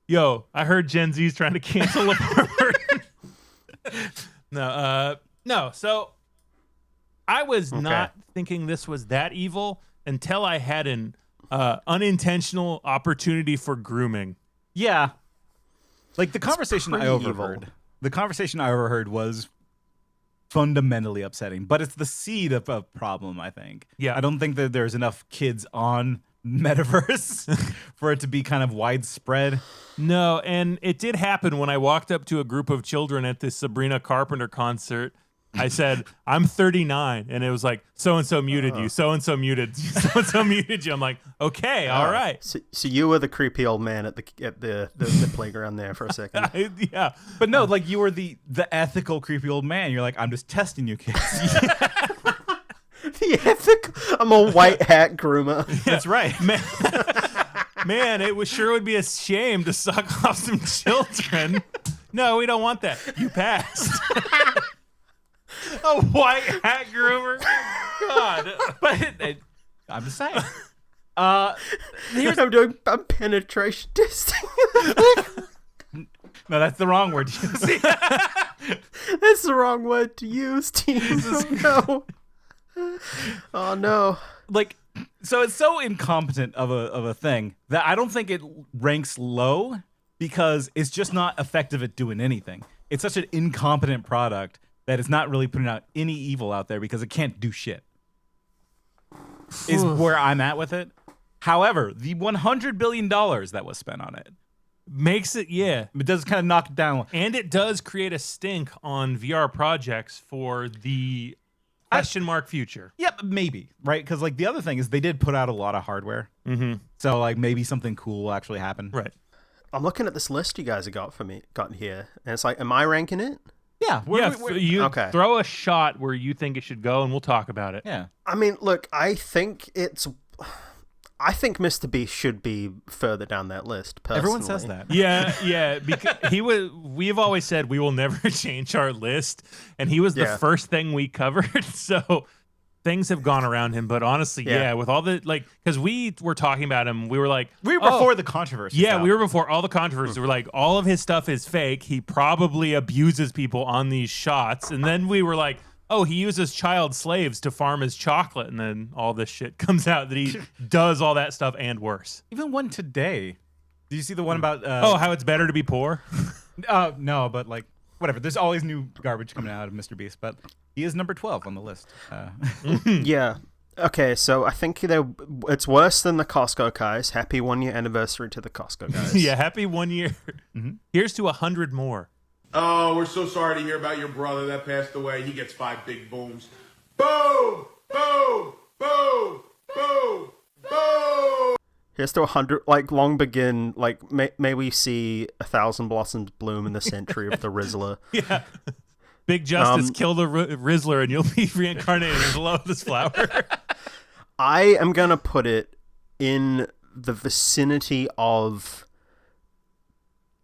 Yo, I heard Gen Z's trying to cancel LeVar Burton. No. So I was not thinking this was that evil until I had an unintentional opportunity for grooming. Yeah. Like the conversation I pretty overheard. evil. The conversation I overheard was fundamentally upsetting, but it's the seed of a problem, I think. Yeah. I don't think that there's enough kids on Metaverse for it to be kind of widespread. No, and it did happen when I walked up to a group of children at this Sabrina Carpenter concert. I said, I'm 39. And it was like, so-and-so muted you. So-and-so muted. So-and-so muted you. I'm like, okay, all right. So you were the creepy old man at the playground there for a second. Yeah. But no, like you were the ethical creepy old man. You're like, I'm just testing you kids. The ethical. I'm a white hat groomer. That's right. Man, it would be a shame to suck off some children. No, we don't want that. You passed. A white hat groomer? God. But I'm just saying. I'm penetration testing. No, that's the wrong word. That's the wrong word to use, team. Oh, no. Oh, no. Like, so it's so incompetent of a thing that I don't think it ranks low because it's just not effective at doing anything. It's such an incompetent product that it's not really putting out any evil out there because it can't do shit. Is where I'm at with it. However, the $100 billion that was spent on it makes it, it does kind of knock it down. And it does create a stink on VR projects for the question mark future. Yep, maybe, right? Because like the other thing is they did put out a lot of hardware. Mm-hmm. So like maybe something cool will actually happen. Right. I'm looking at this list you guys have got here, and it's like, am I ranking it? Yeah. You throw a shot where you think it should go, and we'll talk about it. Yeah. I mean, look, I think Mr. Beast should be further down that list. Personally. Everyone says that. Yeah. Because we've always said we will never change our list, and he was the first thing we covered. So things have gone around him, but honestly, with all the because we were talking about him, we were like, we were before the controversy. Yeah, we were before all the controversy. We're like, all of his stuff is fake. He probably abuses people on these shots, and then we were like, oh, he uses child slaves to farm his chocolate, and then all this shit comes out that he does all that stuff and worse. Even one today. Do you see the one about how it's better to be poor? No, but like whatever. There's always new garbage coming out of Mr. Beast, but he is number 12 on the list. Yeah. Okay, so I think it's worse than the Costco guys. Happy 1 year anniversary to the Costco guys. Yeah, happy 1 year. Mm-hmm. Here's to 100 more. Oh, we're so sorry to hear about your brother that passed away. He gets 5 big booms. Boom! Boom! Boom! Boom! Boom! Here's to 100, like, long begin, like, may we see 1,000 blossoms bloom in the century of the Rizzler. Yeah. Big Justice, kill the Rizzler and you'll be reincarnated as a lotus flower. I am going to put it in the vicinity of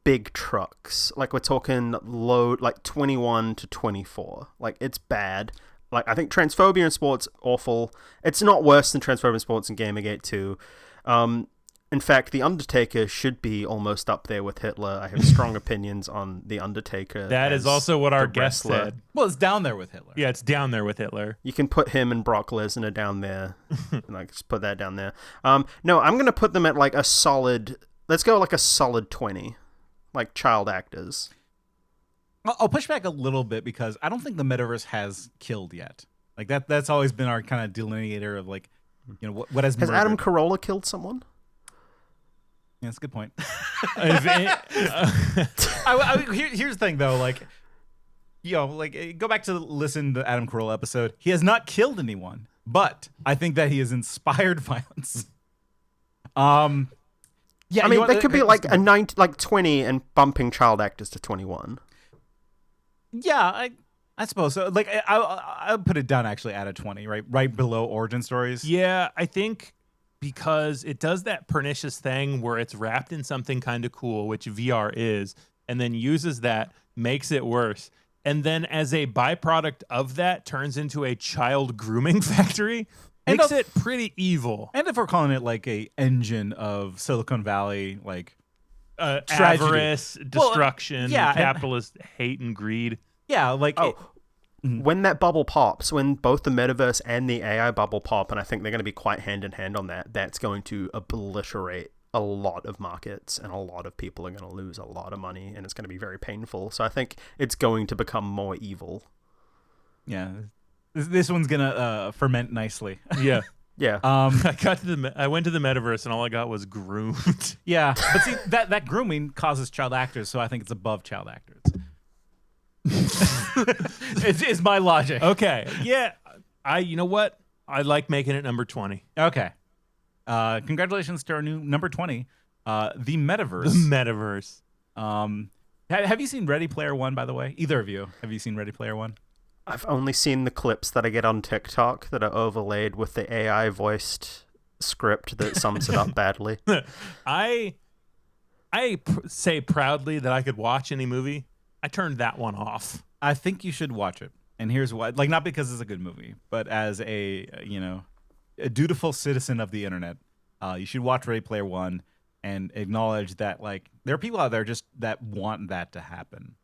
big trucks. Like, we're talking low, like 21 to 24. Like, it's bad. Like, I think transphobia in sports, awful. It's not worse than transphobia in sports and Gamergate 2. In fact, The Undertaker should be almost up there with Hitler. I have strong opinions on The Undertaker. That is also what our guest said. Well, it's down there with Hitler. Yeah, it's down there with Hitler. You can put him and Brock Lesnar down there. Like, just put that down there. No, I'm going to put them at like a solid, let's go like a solid 20. Like child actors. I'll push back a little bit because I don't think the metaverse has killed yet. Like that's always been our kind of delineator of like, you know, what has murdered. Adam Carolla killed someone? Yeah, that's a good point. Here's the thing, though. Like, you know, like go back to listen to the Adam Carolla episode. He has not killed anyone, but I think that he has inspired violence. Yeah, I mean, they could be like 20 and bumping child actors to 21. Yeah, I suppose so. Like I put it down actually at a 20, right below origin stories. Yeah, I think because it does that pernicious thing where it's wrapped in something kind of cool, which VR is, and then uses that, makes it worse. And then as a byproduct of that turns into a child grooming factory, makes it pretty evil. And if we're calling it like a engine of Silicon Valley, like avarice, destruction, yeah, capitalist hate and greed. Yeah, like when that bubble pops, when both the metaverse and the AI bubble pop, and I think they're going to be quite hand in hand on that, that's going to obliterate a lot of markets, and a lot of people are going to lose a lot of money, and it's going to be very painful. So I think it's going to become more evil. Yeah, this one's gonna ferment nicely. Yeah. Yeah. I went to the metaverse and all I got was groomed. Yeah, but see that grooming causes child actors, so I think it's above child actors. It's my logic. Okay. Yeah. You know what? I like making it number 20. Okay. Congratulations to our new number 20, the Metaverse. The Metaverse. Have you seen Ready Player One, by the way? Either of you, have you seen Ready Player One? I've only seen the clips that I get on TikTok that are overlaid with the AI voiced script that sums it up badly. I say proudly that I could watch any movie. I turned that one off. I think you should watch it. And here's why. Like, not because it's a good movie, but as a dutiful citizen of the internet, you should watch Ready Player One and acknowledge that, like, there are people out there just that want that to happen.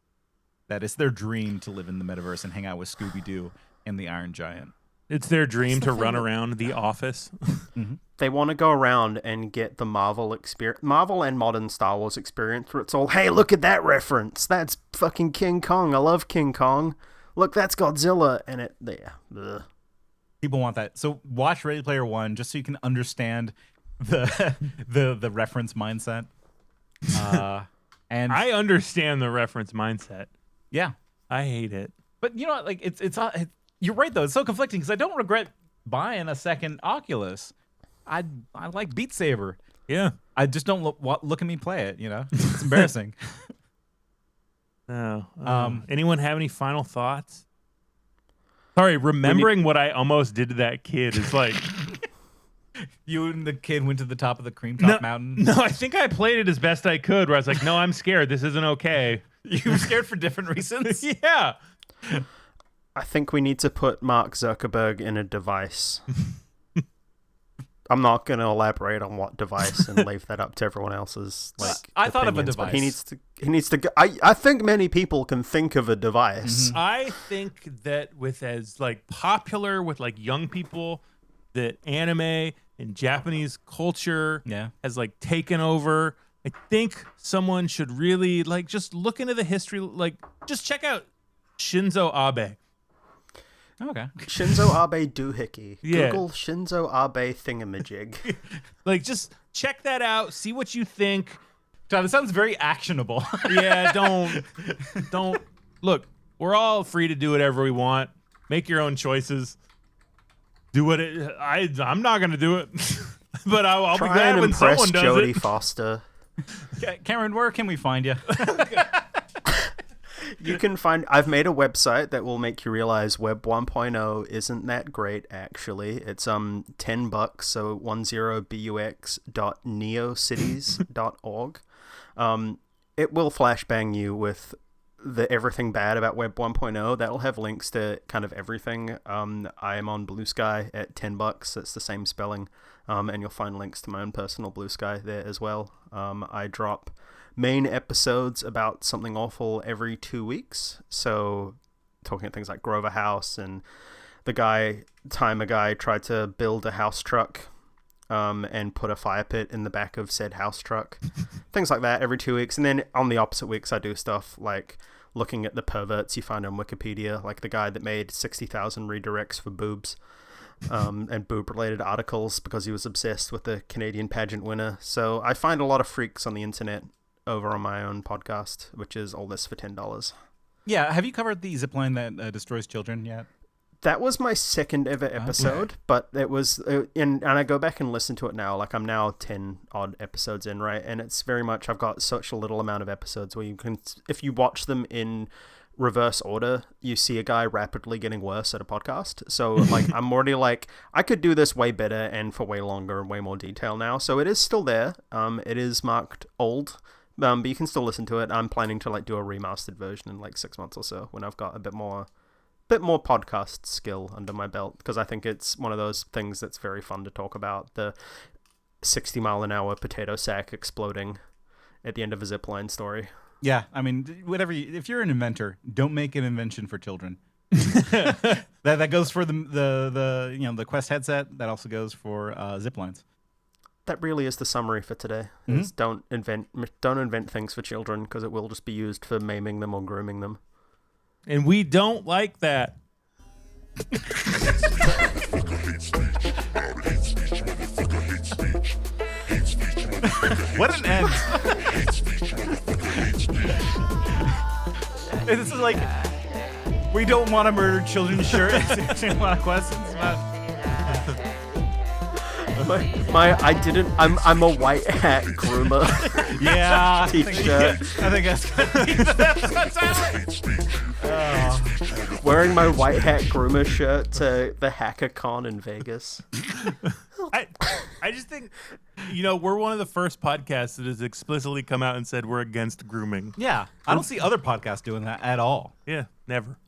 That it's their dream to live in the metaverse and hang out with Scooby-Doo and the Iron Giant. It's their dream to run around the office. Mm-hmm. They want to go around and get the Marvel and modern Star Wars experience where it's all, hey, look at that reference. That's fucking King Kong. I love King Kong. Look, that's Godzilla. And it, yeah. People want that. So watch Ready Player One just so you can understand the reference mindset. And I understand the reference mindset. Yeah, I hate it. But you know what? Like it's you're right though. It's so conflicting because I don't regret buying a second Oculus. I like Beat Saber. Yeah. I just don't look at me play it. You know, it's embarrassing. No. Anyone have any final thoughts? Sorry, remembering what I almost did to that kid is like. You and the kid went to the top of the cream top mountain. No, I think I played it as best I could. Where I was like, no, I'm scared. This isn't okay. You were scared for different reasons? Yeah. I think we need to put Mark Zuckerberg in a device. I'm not going to elaborate on what device and leave that up to everyone else's I thought of a device. But he needs to I think many people can think of a device. Mm-hmm. I think that with as like popular with like young people that anime and Japanese culture has like taken over. I think someone should really like just look into the history, like just check out Shinzo Abe. Okay. Shinzo Abe doohickey. Yeah. Google Shinzo Abe thingamajig. Like just check that out, see what you think. John, it sounds very actionable. Yeah, don't look, we're all free to do whatever we want. Make your own choices. Do what I'm not going to do it. But I'll be glad when someone does Jodie it. Foster. Cameron, where can we find you? You can find. I've made a website that will make you realize Web 1.0 isn't that great. Actually, it's $10, so 10bux.neocities.org. It will flashbang you with the everything bad about Web 1.0. That'll have links to kind of everything. I am on Blue Sky at $10. It's the same spelling. And you'll find links to my own personal Blue Sky there as well. I drop main episodes about something awful every 2 weeks. So talking at things like Grover House and a guy tried to build a house truck and put a fire pit in the back of said house truck. Things like that every 2 weeks. And then on the opposite weeks, I do stuff like looking at the perverts you find on Wikipedia, like the guy that made 60,000 redirects for boobs. And boob-related articles because he was obsessed with the Canadian pageant winner. So I find a lot of freaks on the internet over on my own podcast, which is all this for $10. Yeah, have you covered the zipline that destroys children yet? That was my second ever episode, but it was, and I go back and listen to it now. Like I'm now 10 odd episodes in, right? And it's very much, I've got such a little amount of episodes where you can, if you watch them in reverse order, you see a guy rapidly getting worse at a podcast. So like, I'm already like, I could do this way better and for way longer and way more detail now. So it is still there. It is marked old, but you can still listen to it. I'm planning to like do a remastered version in like 6 months or so when I've got a bit more podcast skill under my belt, because I think it's one of those things that's very fun to talk about. The 60-mile-an-hour potato sack exploding at the end of a zipline story. Yeah, I mean, if you're an inventor, don't make an invention for children. that goes for the Quest headset. That also goes for ziplines. That really is the summary for today. Is don't invent things for children, because it will just be used for maiming them or grooming them. And we don't like that. What an end. This is like, we don't want to murder children shirt. A lot of questions about. I'm a white hat groomer. Yeah. T-shirt. I think that's gonna be the episode. Wearing my white hat groomer shirt to the HackerCon in Vegas. I just think, we're one of the first podcasts that has explicitly come out and said we're against grooming. Yeah. I don't see other podcasts doing that at all. Yeah, never.